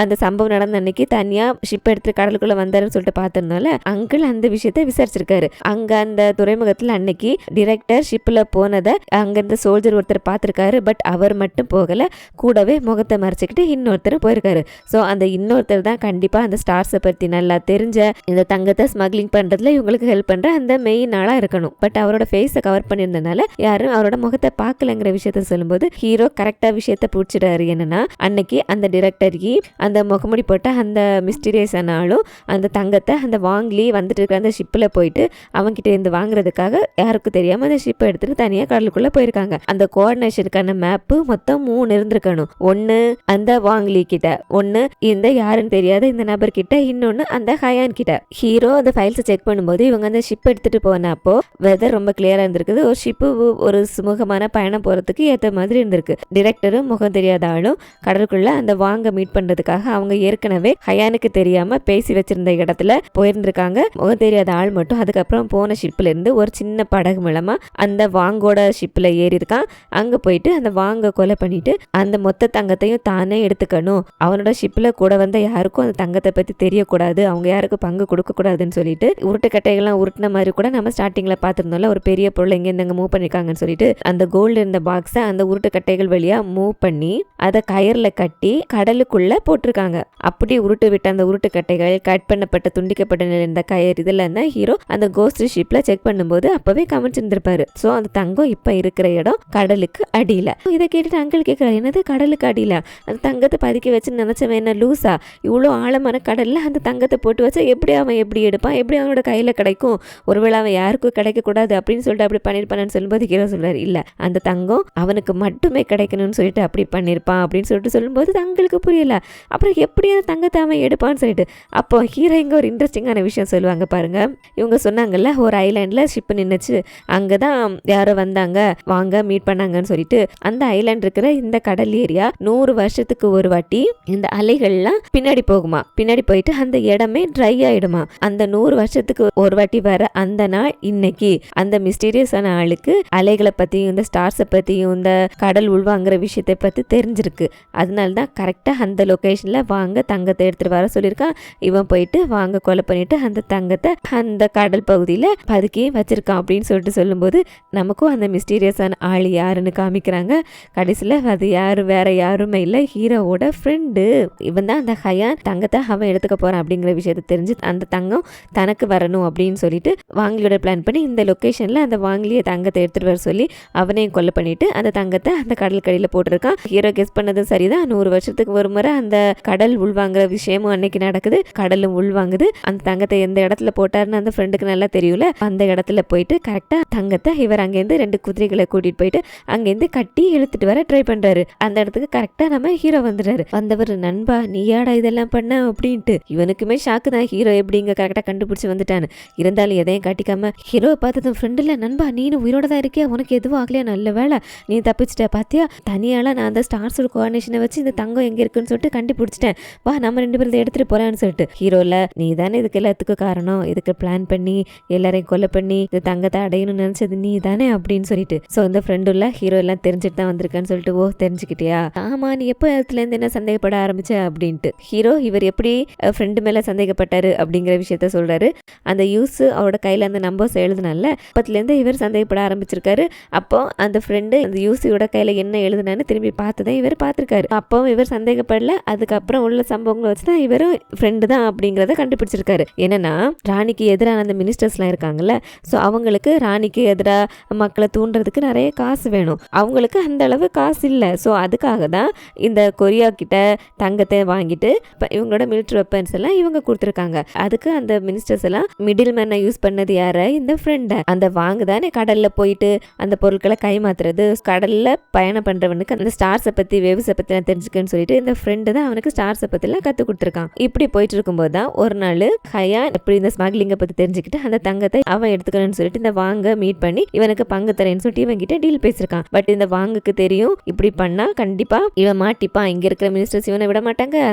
அந்த சம்பவம் நடந்த அன்னைக்கு தனியா ஷிப் எடுத்து கடலுக்குள்ள வந்தாருன்னு சொல்லிட்டு பார்த்ததுனால அங்கிள் அந்த விஷயத்த விசாரிச்சிருக்காரு. அங்க அந்த துறைமுகத்துல அன்னைக்கு டிரெக்டர் ஷிப்ல போனதை அங்க இருந்த சோல்ஜர் ஒருத்தர் பார்த்திருக்காரு. பட் அவர் மட்டும் போகல, கூடவே முகத்தை மறைச்சிக்கிட்டு இன்னொருத்தர் போயிருக்காரு. ஸோ அந்த இன்னொருத்தர் தான் கண்டிப்பா அந்த ஸ்டார்ஸை பத்தி நல்லா தெரிஞ்ச இந்த தங்கத்தை ஸ்மக்லிங் பண்றதுல இவங்களுக்கு ஹெல்ப் பண்ற அந்த மெயின் ஆளா இருக்கணும். பட் அவரோட ஃபேஸை கவர் பண்ணியிருந்தனால யாரும் அவரோட முகத்தை பார்க்கலங்கிற விஷயத்த சொல்லும்போது ஹீரோ கரெக்டா விஷயத்த பிடிச்சிடாரு. என்னன்னா அன்னைக்கு அந்த டிரெக்டருக்கு அந்த முகமுடி போட்ட அந்த மிஸ்டீரியஸான ஆளும் அந்த தங்கத்தை அந்த வாங்கி வந்துட்டு இருக்கிற அந்த ஷிப்பில் போயிட்டு அவங்ககிட்ட இருந்து வாங்குறதுக்காக யாருக்கும் தெரியாம அந்த ஷிப்பை எடுத்துட்டு தனியா கடலுக்குள்ள போயிருக்காங்க. அந்த கோஆர்டினேஷனுக்கான மேப்பு மொத்தம் 3 இருந்திருக்கணும். 1 அந்த வாங்கி கிட்ட, 1 இந்த யாருன்னு தெரியாத இந்த நபர் கிட்ட, இன்னொன்னு அந்த ஹயான் கிட்ட. ஹீரோ அந்த ஃபைல்ஸை செக் பண்ணும்போது இவங்க அந்த ஷிப் எடுத்துட்டு போனப்போ வெதர் ரொம்ப கிளியரா இருந்திருக்குது. ஒரு ஷிப்பு ஒரு சுமூகமான பயணம் போறதுக்கு ஏற்ற மாதிரி இருந்திருக்கு. டிரெக்டரும் முகம் தெரியாத ஆளும் கடலுக்குள்ள அந்த வாங்க மீட் பண்றதுக்காக அவங்க ஏற்கனவே ஹயானுக்கு தெரியாம பேசி வச்சிருந்த இடத்துல போயிருந்திருக்காங்க. முகம் தெரியாத ஆள் மட்டும் அதுக்கப்புறம் போன ஷிப்ல இருந்து ஒரு சின்ன படகு மூலமா அந்த வாங்கோட ஷிப்ல ஏறி இருக்கான். அங்க போயிட்டு அந்த வாங்க கொலை பண்ணிட்டு அந்த மொத்த தங்கத்தையும் தானே எடுத்துக்கணும், அவனோட ஷிப்ல கூட வந்த யாருக்கும் அந்த தங்கத்தை பத்தி தெரியக்கூடாது, அவங்க யாருக்கும் பங்கு கொடுக்க கூடாதுன்னு சொல்லிட்டு உருட்டுக்கட்டைகள்லாம் உருட்டின மாதிரி கூட நம்ம ஸ்டார்டிங்ல பார்த்திருந்தோம்ல, ஒரு பெரிய பொருள் எங்க மூவ் பண்ணிருக்காங்கன்னு சொல்லிட்டு அந்த கோல்டு இருந்த பாக்ஸை அந்த உருட்டுக்கட்டைகள் வழியா மூவ் பண்ணி அதை கயர்ல கட்டி கடலுக்குள்ள போட்டிருக்காங்க. அப்படி உருட்டு விட்ட அந்த உருட்டுக்கட்டைகள், கட் பண்ணப்பட்ட துண்டிக்கப்பட்ட நிலை இந்த கயர், இதெல்லாம் தான் ஹீரோ அந்த கோஸ்ட் ஷிப்ல செக் பண்ணும்போது அப்பவே கவனிச்சிருந்திருப்பாரு. சோ அந்த தங்கம் இப்ப இருக்கிற இடம் கடலுக்கு அடியில. இதை கேட்டுட்டு அங்கிள் கேட்கிறாரு, என்னது கடலுக்கு அடியில அந்த தங்கத்தை பதுக்கி வச்சு நினைச்சவன் என்ன லூசா, இவ்வளவு ஆழமான கடல்ல அந்த தங்கத்தை போட்டு வச்சா எப்படி அவன் எப்படி எடுப்பான், எப்படி அவனோட கையில கிடைக்கும், ஒருவேளை அவன் யாருக்கும் கிடைக்க கூடாது அப்படின்னு சொல்லிட்டு அப்படி பண்ணிருப்பானு சொல்லும்போது ஹீரோ சொல்றாரு, இல்ல அந்த தங்கம் அவனுக்கு மட்டுமே கிடைக்கணும்னு சொல்லிட்டு அப்படி பண்ணிருப்பான் அப்படின்னு சொல்லிட்டு சொல்லும்போது தங்களுக்கு புரியல. அப்புறம் எப்படி அந்த தங்கத்தை அவன் எடுப்பான்னு சொல்லிட்டு அப்போ ஹீரோ இங்க ஒரு இன்ட்ரெஸ்டிங்கான விஷயம் சொல்லுவாங்க பாருங்க. இவங்க சொன்னாங்கல்ல ஒரு ஐலாண்ட்ல ஷிப் நின்னுச்சு, அங்கதான் யாரோ வந்தாங்க, வாங்க மீட் பண்ணாங்கன்னு சொல்லிட்டு. அந்த ஐலாண்ட் இருக்கிற இந்த கடல் ஏரியா 100 வருஷத்துக்கு ஒரு வாட்டி இந்த அலைகள்லாம் பின்னாடி போகுமா, பின்னாடி போயிட்டு அந்த இடமே ட்ரை ஆயிடுமா. அந்த 100 வருஷத்துக்கு ஒரு வாட்டி வர அந்த நாள் இன்னைக்கு. அந்த மிஸ்டீரியஸான ஆளுக்கு அலைகளை பத்தியும் இந்த ஸ்டார்ஸை பத்தியும் இந்த கடல் உள்வாங்கிற விஷயத்தை பத்தி தெரிஞ்சிருக்கு. அதனால்தான் கரெக்டா அந்த லொகேஷன்ல வாங்க தங்கத்தை எடுத்துட்டு வர சொல்லியிருக்கான். இவன் போயிட்டு வாங்க கொலை பண்ணிட்டு அந்த தங்கத்தை அந்த கடல் பகுதியில பதுக்கி வச்சிருக்கான் அப்படின்னு சொல்லிட்டு சொல்லும்போது நமக்கும் அந்த மிஸ்டீரியஸான ஆள் யாருன்னு காமிக்கிறாங்க. கடைசியில அது யாரு வேற யாருமே இல்லை, ஹீரோவோட ஃப்ரெண்டு. இவன் தான் அந்த ஹயான் தங்கத்தை அவன் எடுத்துக்க போறான் அப்படிங்கிற விஷயத்தை தெரிஞ்சு அந்த தங்கம் தனக்கு வரணும் அப்படின்னு சொல்லிட்டு வாங்கிலியோட பிளான் பண்ணி இந்த லொகேஷன்ல அந்த வாங்கிலிய தங்கத்தை எடுத்துட்டு வர சொல்லி அவனையும் கொலை பண்ணிட்டு அந்த தங்கத்தை அந்த கடல் கடியில போட்டிருக்கான். ஹீரோ கெஸ் பண்ணதும் சரிதான். 100 வருஷத்துக்கு ஒரு முறை அந்த கடல் உள்வாங்குற விஷயமும் அன்னைக்கு நடக்குது. கடலும் உள்வாங்குது. அந்த தங்கத்தை எந்த இடத்துல போட்டாருன்னு அந்த ஃப்ரெண்டுக்கு நல்லா தெரியும்ல. அந்த இடத்துல போயிட்டு கரெக்டா தங்கத்தை இவர் அங்கேருந்து 2 குதிரைகளை கூட்டிட்டு போயிட்டு அங்கேருந்து கட்டி இழுத்துட்டு வர ட்ரை பண்றாரு. அந்த இடத்துக்கு கரெக்டா நம்ம ஹீரோ வந்துடுறாரு. வந்தவர், நண்பா நீயாடா இதெல்லாம் பண்ண அப்படின்ட்டு. இவனுக்குமே ஷாக்கு தான், ஹீரோ எப்படி இங்க கரெக்டா கண்டுபிடிச்சு வந்துட்டான்னு. இருந்தாலும் எதையும் காட்டிக்காம ஹீரோ பார்த்ததும் ஃப்ரெண்ட் இல்ல நண்பா நீனு உயிரோட தான் இருக்கியா, உனக்கு எதுவும் ஆகலையா, நல்ல வேலை நீ தப்பிச்சிட்ட பாத்தியா, தனியால நான் அந்த ஸ்டார்ஸோட கோஆர்டினேஷனை வச்சு இந்த தங்கம் எங்க இருக்குன்னு சொல்லிட்டு கண்டுபிடிச்சிட்டேன், வா நம்ம 2 பேரும் எடுத்துட்டு போறான்னு சொல்லிட்டு. ஹீரோல நீ தானே இதுக்கு எல்லாத்துக்கும் காரணம், இதுக்கு பிளான் பண்ணி எல்லாரையும் கொலை பண்ணி இந்த தங்கத்தை அடையணும்னு நினைச்சது நீ தானே அப்படின்னு சொல்லிட்டு. சோ இந்த ஃப்ரெண்டுல ஹீரோ எல்லாம் தெரிஞ்சுட்டு தான் வந்திருக்கான்னு சொல்லிட்டு, ஓ தெரிஞ்சுக்கிட்டியா, ஆமா நீ எப்போ இடத்துல இருந்து என்ன சந்தேகப்பட ஆரம்பிச்ச அப்படின்ட்டு. ஹீரோ இவர் எப்படி ஃப்ரெண்டு மேல சந்தேகப்பட்டாரு அப்படிங்கிற விஷயத்த சொல்றாரு. அந்த யூஸ் அவரோட கையில அந்த நம்பர்ஸ் எழுதுனால அப்பத்துல இருந்து இவர் சந்தேகப்பட ஆரம்பிச்சிருக்காரு. அப்போ அந்த ஃப்ரெண்டு அந்த யூசியோட கையில என்ன எழுதுனான்னு திரும்பி பார்த்துதான் இவர் பார்த்திருக்காரு. அப்போ இவர் சந்தேகப்படல. அதுக்கப்புறம் உள்ள சம்பவங்களை வச்சுதான் இவரும் ஃப்ரெண்டு தான் அப்படிங்கறத கண்டுபிடிச்சிருக்காரு. என்னன்னா ராணிக்கு எதிரான அந்த மினிஸ்டர்ஸ்லாம் இருக்காங்கல்ல, ஸோ அவங்களுக்கு ராணிக்கு எதிராக மக்களை தூண்டுறதுக்கு நிறைய காசு வேணும். அவங்களுக்கு அந்த அளவு காசு இல்லை. ஸோ அதுக்காக தான் இந்த கொரியா கிட்ட தங்கத்தை வாங்கிட்டு இவங்களோட மிலிட்டரி வெப்பன்ஸ் எல்லாம் இவங்க கொடுத்துருக்காங்க. அதுக்கு அந்த மினிஸ்டர்ஸ் எல்லாம் மிடில் மேனை யூஸ் பண்ணது யார, இந்த ஃப்ரெண்டை. அந்த வாங்க தானே கடல்ல போயிட்டு அந்த பொருட்களை கைமாத்துறது. கடல்ல பயணம் பண்றவனுக்கு அந்த ஸ்டார்ஸை பத்தி வேவ்ஸை பத்தி நான் தெரிஞ்சுக்கன்னு சொல்லிட்டு இந்த ஃப்ரெண்டு தான் அவனுக்கு ஸ்டார்ஸை பத்தி எல்லாம் கத்து கொடுத்துருக்கான். இப்படி போயிட்டு இருக்கும்போது தான் ஒரு நாள் ஹயான் எப்படி இந்த ஸ்மக்லிங்கை பத்தி தெரிஞ்சுக்கிட்டு அந்த தங்கத்தை அவன் எடுத்துக்கணும்னு சொல்லிட்டு இந்த வாங்க மீட் பண்ணி இவனுக்கு பங்கு தரேன்னு சொல்லிட்டு இவன் கிட்ட டீல் பேசிருக்கான். பட் இந்த வாங்குக்கு தெரியும் இப்படி பண்ணா கண்டிப்பா இவன் மாட்டிப்பான், இங்க இருக்கிற மினிஸ்டர்ஸ் இவனை விட மாட்டாங்க,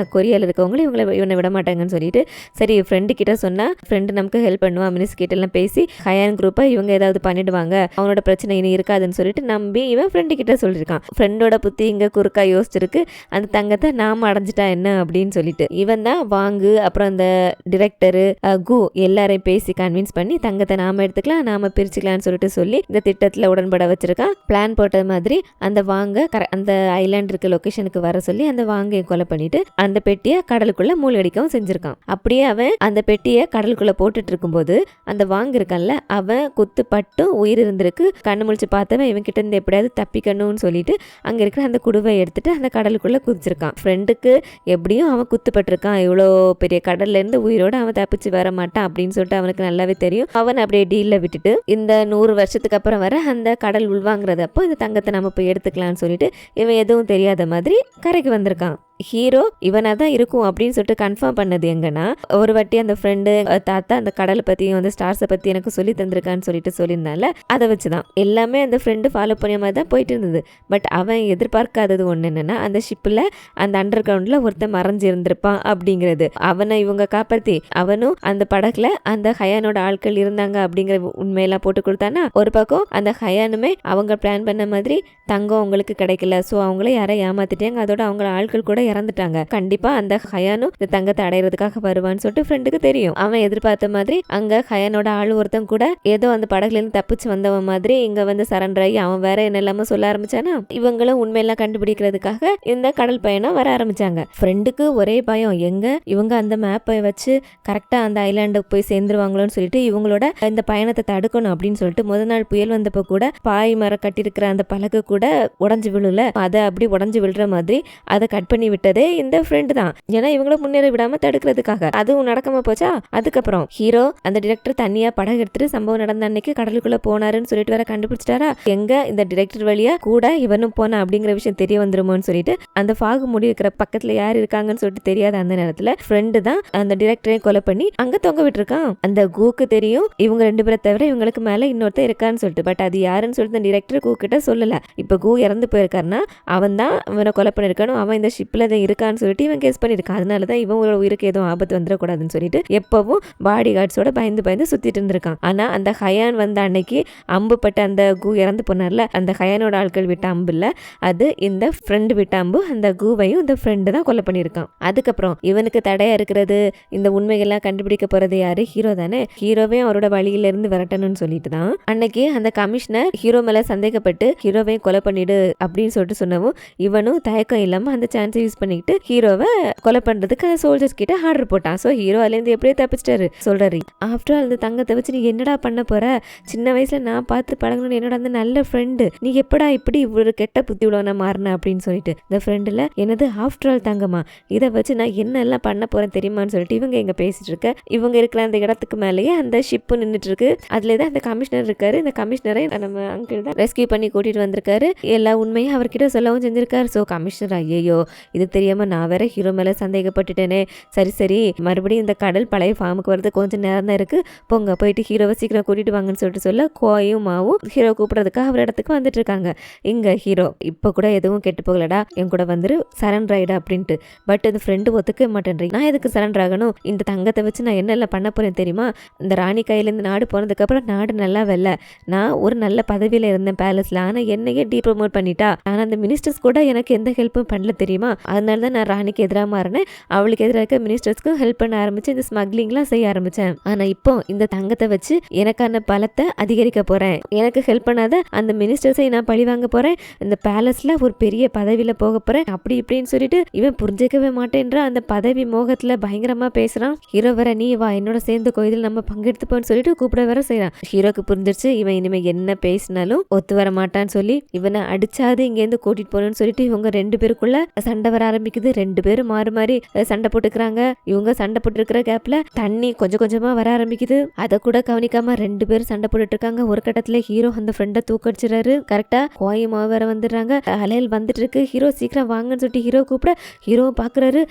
கொரியால இருக்கவங்களும் இவனை விட மாட்டாங்கன்னு சொல்லிட்டு சரி ஃப்ரெண்டு கிட்ட சொன்னா ஃப்ரெண்டு நமக்கு ஹெல்ப் பண்ணுவான், மினிஸ்டர் கிட்ட எல்லாம் பேசி ஹயான் குரூப்பை இவங்க ஏதாவது பண்ணிடுவாங்க, அவனோட பிரச்சனை இனி இருக்காதுன்னு சொல்லிட்டு நம்பி இவன் ஃப்ரெண்டு கிட்ட சொல்லியிருக்கான். ஃப்ரெண்டோட புத்தி இங்க குறுக்கா யோசிச்சிருக்கு, அந்த தங்கத்தை நாம அடைஞ்சிட்டா என்ன அப்படின்னு சொல்லிட்டு. இவன் தான் வாங்கு அப்புறம் அந்த டிரெக்டரு கு எல்லாரையும் பேசி கன்வின்ஸ் பண்ணி தங்கத்தை நாம எடுத்துக்கலாம், நாம பிரிச்சுக்கலாம்னு சொல்லிட்டு சொல்லி இந்த திட்டத்துல உடன்பட வச்சிருக்கான். பிளான் போட்ட மாதிரி அந்த வாங்க அந்த ஐலாண்ட் இருக்க லொகேஷனுக்கு வர சொல்லி அந்த வாங்கையை கொலை பண்ணிட்டு அந்த பெட்டியை கடலுக்குள்ள மூழ்கடிக்கவும் செஞ்சிருக்கான். அப்படியே அவன் அந்த பெட்டியை கடலுக்குள்ள போட்டுட்டு இருக்கும்போது அந்த வாங்க இருக்கான்ல அவன் குத்து பட்டும் உயிர் இருந்திருக்கு. கண்ணு முழிச்சு பார்த்தவன் இவன் கிட்ட இருந்து எப்படியாவது தப்பிக்கணும்னு சொல்லிட்டு அங்க இருக்கிற அந்த குடுவை எடுத்துட்டு அந்த கடலுக்குள்ள குதிச்சிருக்கான். ஃப்ரெண்டுக்கு எப்படியும் அவன் குத்துப்பட்டிருக்கான், இவ்வளோ பெரிய கடல்ல இருந்து உயிரோட அவன் தப்பிச்சு வர மாட்டான் அப்படின்னு சொல்லிட்டு அவனுக்கு நல்லாவே தெரியும். அவன் அப்படியே டீல்ல விட்டுட்டு இந்த 100 வருஷத்துக்கு அப்புறம் வர அந்த கடல் உள்வாங்கிறது அப்போ இந்த தங்கத்தை நம்ம போய் எடுத்துக்கலாம்னு சொல்லிட்டு இவன் எதுவும் தெரியாத மாதிரி கரைக்கு வந்திருக்கான். ஹீரோ இவனா தான் இருக்கும் அப்படின்னு சொல்லிட்டு கன்ஃபார்ம் பண்ணது எங்கன்னா ஒரு வாட்டி அந்த ஃப்ரெண்டு தாத்தா அந்த கடலை பத்தியும் அந்த ஸ்டார்ஸை பத்தி எனக்கு சொல்லி தந்திருக்கான்னு சொல்லிட்டு சொல்லியிருந்தால அதை வச்சுதான் எல்லாமே அந்த ஃப்ரெண்டு ஃபாலோ பண்ண மாதிரி தான் போயிட்டு இருந்தது. பட் அவன் எதிர்பார்க்காதது ஒன்று என்னன்னா அந்த ஷிப்பில் அந்த அண்டர் கிரவுண்ட்ல ஒருத்தன் மறைஞ்சு இருந்திருப்பான் அப்படிங்கிறது. அவனை இவங்க காப்பாத்தி அவனும் அந்த படகுல அந்த ஹயானோட ஆட்கள் இருந்தாங்க அப்படிங்கிற உண்மையெல்லாம் போட்டு கொடுத்தானா ஒரு பக்கம் அந்த ஹயானுமே அவங்க பிளான் பண்ண மாதிரி தங்கம் அவங்களுக்கு கிடைக்கல, ஸோ அவங்கள யாரை ஏமாத்திட்டாங்க, அதோட அவங்க ஆட்கள் கூட இறந்துட்டாங்க. கண்டிப்பா அந்த ஹயானும் இந்த தங்கத்தை அடையிறதுக்காக வருவான்னு சொல்லிட்டு ஃப்ரெண்டுக்கு தெரியும். அவன் எதிர்பார்த்த மாதிரி அங்க ஹயானோட ஆள் ஒருத்தன் கூட ஏதோ அந்த படகுல இருந்து தப்பிச்சு வந்தவன் மாதிரி இங்க வந்து சரண்டர் ஆகி அவன் வேற என்ன இல்லாம சொல்ல ஆரம்பிச்சானா இவங்களும் உண்மையெல்லாம் கண்டுபிடிக்கிறதுக்காக இந்த கடல் பயணம் வர ஆரம்பிச்சாங்க. ஃப்ரெண்டுக்கு ஒரே பயம், எங்க இவங்க அந்த மேப்பை வச்சு கரெக்டா அந்த ஐலாண்டுக்கு போய் சேர்ந்துருவாங்களோன்னு சொல்லிட்டு இவங்களோட இந்த பயணத்தை தடுக்கணும் அப்படின்னு சொல்லிட்டு முதல் நாள் புயல் வந்தப்போ கூட பாய் மரம் கட்டிருக்கிற அந்த பலகை கூட உடஞ்சு விழுல, அதை அப்படி உடஞ்சு விழுற மாதிரி அதை கட் பண்ணி விட்டதே இந்த ஃப்ரெண்டு தான். ஏன்னா இவங்கள முன்னேற விடாம தடுக்கிறதுக்காக. அதுவும் நடக்காம போச்சா. அதுக்கப்புறம் ஹீரோ அந்த டிரெக்டர் தனியா படம் எடுத்துட்டு சம்பவம் நடந்த அன்னைக்கு கடலுக்குள்ள போனாருன்னு சொல்லிட்டு வேற கண்டுபிடிச்சிட்டாரா. எங்க இந்த டிரெக்டர் வழியா கூட இவனும் போனா அப்படிங்கிற விஷயம் தெரிய வந்துருமோன்னு சொல்லிட்டு அந்த ஃபாகு முடி இருக்கிற பக்கத்துல யார் இருக்காங்கன்னு சொல்லிட்டு தெரியாத அந்த நேரத்துல ஃப்ரெண்டு தான் அந்த டிரெக்டரையும் கொலை பண்ணி அங்க தொங்க விட்டுருக்கான். அந்த கூக்கு தெரியும் இவங்க 2 பேரை தவிர இவங்களுக்கு மேல இன்னொருத்தர் இருக்கான்னு சொல்லிட்டு. பட் அது யாருன்னு சொல்லிட்டு டிரெக்டர் கூ கிட்ட சொல்லல. இப்ப கூ இறந்து போயிருக்காருன்னா அவன் தான் இவனை கொலை பண்ணிருக்கானோ, அவன் இந்த ஷிப்ல தான் இருக்கான்னு சொல்லிட்டு இவன் கேஸ் பண்ணிருக்கான். அதனாலதான் இவன் உயிருக்கு எதுவும் ஆபத்து வந்துடக்கூடாதுன்னு சொல்லிட்டு எப்பவும் பாடி கார்ட்ஸோட பயந்து சுத்திட்டு இருந்திருக்கான். ஆனா அந்த ஹயான் வந்த அன்னைக்கு அம்பு பட்ட அந்த கூ இறந்து போனார்ல, அந்த ஹயானோட ஆட்கள் விட்ட அம்பு இல்ல, அது இந்த ஃப்ரெண்டு விட்ட அம்பு. அந்த கூவையும் இந்த ஃப்ரெண்டு தான் கொலை பண்ணியிருக்கான். அதுக்கப்புறம் இவனுக்கு தடையா இருக்கிறது இந்த உண்மைகள்லாம் கண்டுபிடிக்க போறது யாரு? ஹீரோ தானே. ஹீரோவையும் அவரோட வழியில இருந்து விரட்டணும்னு சொல்லிட்டு தான் அன்னைக்கு அந்த கமிஷனர் ஹீரோ மேல சந்தேகப்பட்டு ஹீரோவையும் கொலை பண்ணிடு அப்படின்னு சொல்லிட்டு சொன்னவும் இவனும் தயக்கம் இல்லாம அந்த சான்ஸை யூஸ் பண்ணிக்கிட்டு ஹீரோவை கொலை பண்றதுக்கு அந்த சோல்ஜர்ஸ் கிட்ட ஆர்டர் போட்டான். ஸோ ஹீரோ அதுலேருந்து எப்படியே தப்பிச்சிட்டாரு. சொல்றாரு, ஆஃப்டர் ஆல் அந்த தங்கத்தை வச்சு நீ என்னடா பண்ண போற? சின்ன வயசுல நான் பார்த்து பழகணும்னு என்னோட அந்த நல்ல ஃப்ரெண்டு, நீ எப்படா இப்படி இவ்வளவு கெட்ட புத்தி உள்ளவனா மாறின அப்படின்னு சொல்லிட்டு இந்த ஃப்ரெண்டுல என்னது ஆஃப்டர் ஆல் தங்கமா, இதை வச்சு நான் என்னெல்லாம் பண்ண போறேன் தெரியுமான்னு சொல்லிட்டு இவங்க எங்க பேசிட்டு இருக்க. இவங்க இருக்கிற அந்த இடத்துக்கு மேலேயே அந்த ஷிப்பு நின்றுட்டு இருக்கு. அதுல தான் அந்த கமிஷனர் இருக்காரு. இந்த கமிஷனரை நம்ம அங்கிள் தான் ரெஸ்கியூ பண்ணி கூட்டிட்டு வந்திருக்காரு. எல்லா உண்மையும் அவர்கிட்ட சொல்லவும் செஞ்சிருக்காரு. ஸோ கமிஷனர் ஐயோ இது தெரியாம நான் வேற ஹீரோ மேல சந்தேகப்பட்டுட்டேனே. சரி மறுபடியும் இந்த கடல் பழைய ஃபார்முக்கு வரது கொஞ்சம் நேரம் தான் இருக்கு, போங்க போயிட்டு ஹீரோவை சீக்கிரம் கூட்டிட்டு வாங்கன்னு சொல்லிட்டு சொல்ல கோயும் மாவும் ஹீரோ கூப்பிடுறதுக்காக அவர் இடத்துக்கு வந்துட்டு இருக்காங்க. இங்க ஹீரோ இப்ப கூட எதுவும் கெட்டு போகலடா, என் கூட வந்துரு சரண்டர் ஆயிடா அப்படின்ட்டு. பட் அந்த ஃப்ரெண்டு ஒத்துக்க மாட்டேன்றீங்க. நான் எதுக்கு சரண்டர் ஆகணும்? இந்த தங்கத்தை வச்சு நான் என்னெல்லாம் பண்ண போறேன் தெரியுமா? இந்த ராணி கையிலேருந்து நாடு போனதுக்கு அப்புறம் நாடு நல்லா வெல்ல, நான் ஒரு நல்ல பதவியில இருந்தேன் பேலஸ்ல, ஆனா என்னையே ப்ரமோட் பண்ணிட்டா. ஆனா அந்த மினிஸ்டர்ஸ் கூட எனக்கு எந்த ஹெல்ப்பும் பண்ணல தெரியுமா? அதனால தான் நான் ராணிக்கு எதிராக மாறினேன். அவளுக்கு எதிராக இருக்க மினிஸ்டர்ஸ்க்கும் ஹெல்ப் பண்ண ஆரம்பிச்சு இந்த ஸ்மக்லிங்லாம் செய்ய ஆரம்பிச்சேன். ஆனா இப்போ இந்த தங்கத்தை வச்சு எனக்கான பலத்தை அதிகரிக்க போறேன். எனக்கு ஹெல்ப் பண்ணாத அந்த மினிஸ்டர்ஸை நான் பழி வாங்க போறேன். இந்த பேலஸ்ல ஒரு பெரிய பதவியில போக போறேன் அப்படி இப்படின்னு சொல்லிட்டு இவன் புரிஞ்சிக்கவே மாட்டேன்ற அந்த பதவி மோகத்துல பயங்கரமா பேசுறான். ஹீரோ வர நீ வா என்னோட சேர்ந்து கோயிலில் நம்ம பங்கெடுத்துப்போன்னு சொல்லிட்டு கூப்பிட வர செய்யறான். ஹீரோக்கு புரிஞ்சிருச்சு இவன் இனிமே என்ன பேசினாலும் ஒத்து வர மாட்டான்னு சொல்லி இவனை அடிச்சாது இங்க இருந்து கூட்டிட்டு போகணும்னு சொல்லிட்டு இவங்க 2 பேருக்குள்ள சண்டை வர ஆரம்பிக்குது. 2 பேரும் மாறி மாறி சண்டை போட்டுக்கிறாங்க. இவங்க சண்டை போட்டு இருக்கிற கேப்ல தண்ணி கொஞ்சம் கொஞ்சமா வர ஆரம்பிக்குது. அதை கூட கவனிக்காம 2 பேரும் சண்டை போட்டுட்டு இருக்காங்க. ஒரு கட்டத்துல ஹீரோ அந்த ஃப்ரெண்டை தூக்கடிச்சிடறாரு. கரெக்டா கோயமா வேற வந்துடுறாங்க. அலையல் வந்துட்டு இருக்கு. ஹீரோ சீக்கிரம் வாங்கன்னு சொல்லிட்டு ஹீரோ கூப்பிட ஹீரோவும் பாக்குறாரு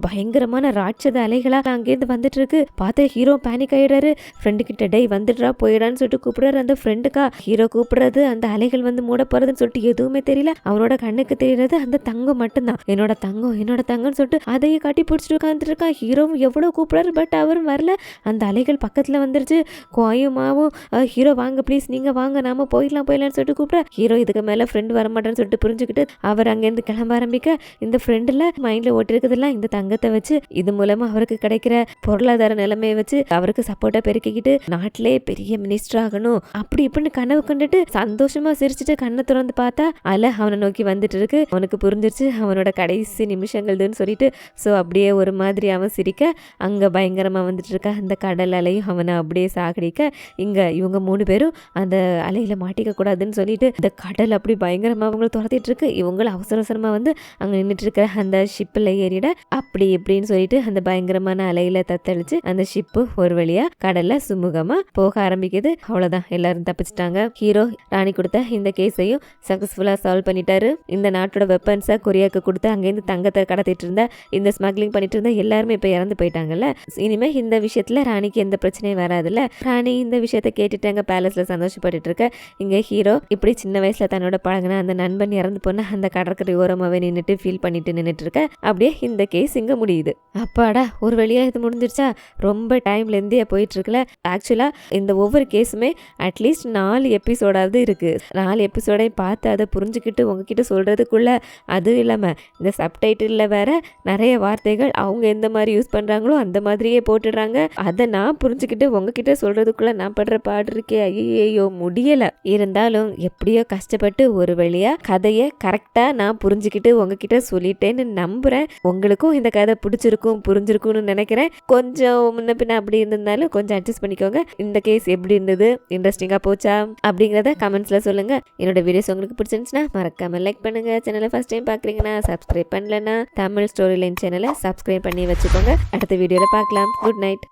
பயங்கரமான ராட்சத அலைகளா அங்கேருந்து வந்துட்டு இருக்கு. பார்த்து ஹீரோ பேனிக் ஆயிடுறாரு. ஃப்ரெண்டு கிட்ட டே வந்துடுறா போயிடான்னு சொல்லிட்டு கூப்பிடுறாரு. அந்த ஃப்ரெண்டுக்கா ஹீரோ கூப்பிடுறது அந்த அலைகள் வந்து மூட போறதுன்னு சொல்லிட்டு எதுவுமே தெரியல. அவனோட கண்ணுக்கு தெரியறது அந்த தங்கம் மட்டும்தான். என்னோட தங்கம்னு சொல்லிட்டு அதையே காட்டி பிடிச்சிட்டு உட்காந்துட்டு இருக்கான். ஹீரோவும் எவ்வளவு கூப்பிடுறாரு. பட் அவரும் வரல. அந்த அலைகள் பக்கத்துல வந்துருச்சு. கோயமாவும் ஹீரோ வாங்க ப்ளீஸ் நீங்க வாங்க நாம போயிடலாம்னு சொல்லிட்டு கூப்பிட ஹீரோ இதுக்கு மேல ஃப்ரெண்டு வரமாட்டேன்னு சொல்லிட்டு புரிஞ்சுக்கிட்டு அவர் அங்கேருந்து கிளம்ப ஆரம்பிக்க இந்த ஃப்ரெண்டுல மைண்ட்ல ஓட்டி இருக்குதெல்லாம் இந்த தங்கத்தை வச்சு இது மூலமா அவருக்கு கிடைக்கிற பொருளாதார நிலைமையை வச்சு அவருக்கு சப்போர்ட்டா பெருக்கிக்கிட்டு நாட்டிலே பெரிய மினிஸ்டர் ஆகணும் அப்படி இப்படின்னு கனவு கண்டுட்டு சந்தோஷமா சிரிச்சுட்டு கண்ணை திறந்து பார்த்தா அலை அவனை நோக்கி வந்துட்டு இருக்கு. அவனுக்கு புரிஞ்சிருச்சு அவனோட கடைசி நிமிஷங்கள்னு சொல்லிட்டு. ஸோ அப்படியே ஒரு மாதிரி அவன் சிரிக்க அங்க பயங்கரமா வந்துட்டு இருக்க அந்த கடல் அலையும் அவனை அப்படியே சாகடிக்க இங்க இவங்க 3 பேரும் அந்த அலையில மாட்டிக்க கூடாதுன்னு சொல்லிட்டு இந்த கடல் அப்படி பயங்கரமா அவங்களை துரத்திட்டு இருக்கு. இவங்களும் அவசரமா வந்து அங்க நின்றுட்டு இருக்கிற அந்த ஷிப்பில் ஏறிட அப்படி இப்படின்னு சொல்லிட்டு அந்த பயங்கரமான அலையில தத்தளிச்சு அந்த ஷிப்பு ஒரு வழியா கடல்ல சுமூகமா போக ஆரம்பிக்குது. அவ்வளவுதான், எல்லாரும் தப்பிச்சிட்டாங்க. ஹீரோ ராணி கொடுத்த இந்த கேஸையும் சக்சஸ்ஃபுல்லா சால்வ் பண்ணிட்டாரு. இந்த நாட்டோட வெப்பன்ஸை கொரியாவுக்கு கொடுத்து அங்கேருந்து தங்கத்தை கடத்திட்டு இருந்த இந்த ஸ்மக்லிங் பண்ணிட்டு இருந்த எல்லாருமே இப்ப இறந்து போயிட்டாங்கல்ல. இனிமே இந்த விஷயத்துல ராணிக்கு எந்த பிரச்சனையும் வராதுல்ல. ராணி இந்த விஷயத்த கேட்டுட்டாங்க பேலஸ்ல சந்தோஷப்பட்டு இருக்க. இங்க ஹீரோ இப்படி சின்ன வயசுல தன்னோட பழகின அந்த நண்பன் இறந்து போன அந்த கடற்கரை ஓரமாவே நின்றுட்டு ஃபீல் பண்ணிட்டு நின்றுட்டு இருக்க. அப்படியே இந்த கேஸ் இங்க முடியுது. அப்பாடா ஒரு வழியா இது முடிஞ்சிருச்சா? ரொம்ப டைம்ல இருந்தே போயிட்டு இருக்குல்ல. ஆக்சுவலா இந்த ஒவ்வொரு கேஸுமே அட்லீஸ்ட் 4 எபிசோடாவது இருக்கு. 4 எபிசோடையும் பார்த்து அதை புரிஞ்சுக்கிட்டு உங்ககிட்ட சொல்றதுக்குள்ள அதுவும் இல்லாம இந்த சப்டைட்டில் வேற நிறைய வார்த்தைகள் அவங்க எந்த மாதிரி யூஸ் பண்றாங்களோ அந்த மாதிரியே போட்டுடுறாங்க. அதை நான் புரிஞ்சுக்கிட்டு உங்ககிட்ட சொல்றதுக்குள்ள நான் படுற பாடு இருக்கே, ஐயோ முடியல. இருந்தாலும் எப்படியோ கஷ்டப்பட்டு ஒரு வழியா கதையை கரெக்டா நான் புரிஞ்சுக்கிட்டு உங்ககிட்ட சொல்லிட்டேன்னு நம்புறேன். உங்களுக்கும் இந்த கதை பிடிச்சிருக்கும் புரிஞ்சிருக்கும்னு நினைக்கிறேன். கொஞ்சம் முன்ன பின்ன அப்படி இருந்திருந்தாலும் கொஞ்சம் அட்ஜஸ்ட் பண்ணிக்கோங்க. இந்த கேஸ் எப்படி இருந்தது, இன்ட்ரெஸ்டிங்கா போச்சா அப்படிங்கிறத கமெண்ட்ஸ்ல சொல்லுங்க. என்னோட வீடியோஸ் உங்களுக்கு பிடிச்சிருந்துச்சுன்னா மறக்காம லைக் பண்ணுங்க. சேனலை ஃபர்ஸ்ட் டைம் பாக்குறீங்கன்னா சப்ஸ்கிரைப் சப்ஸ்கிரைப் பண்ணலன்னா தமிழ் ஸ்டோரி லைன் சேனலை சப்ஸ்கிரைப் பண்ணி வச்சுக்கோங்க. அடுத்த வீடியோல பார்க்கலாம். Good night.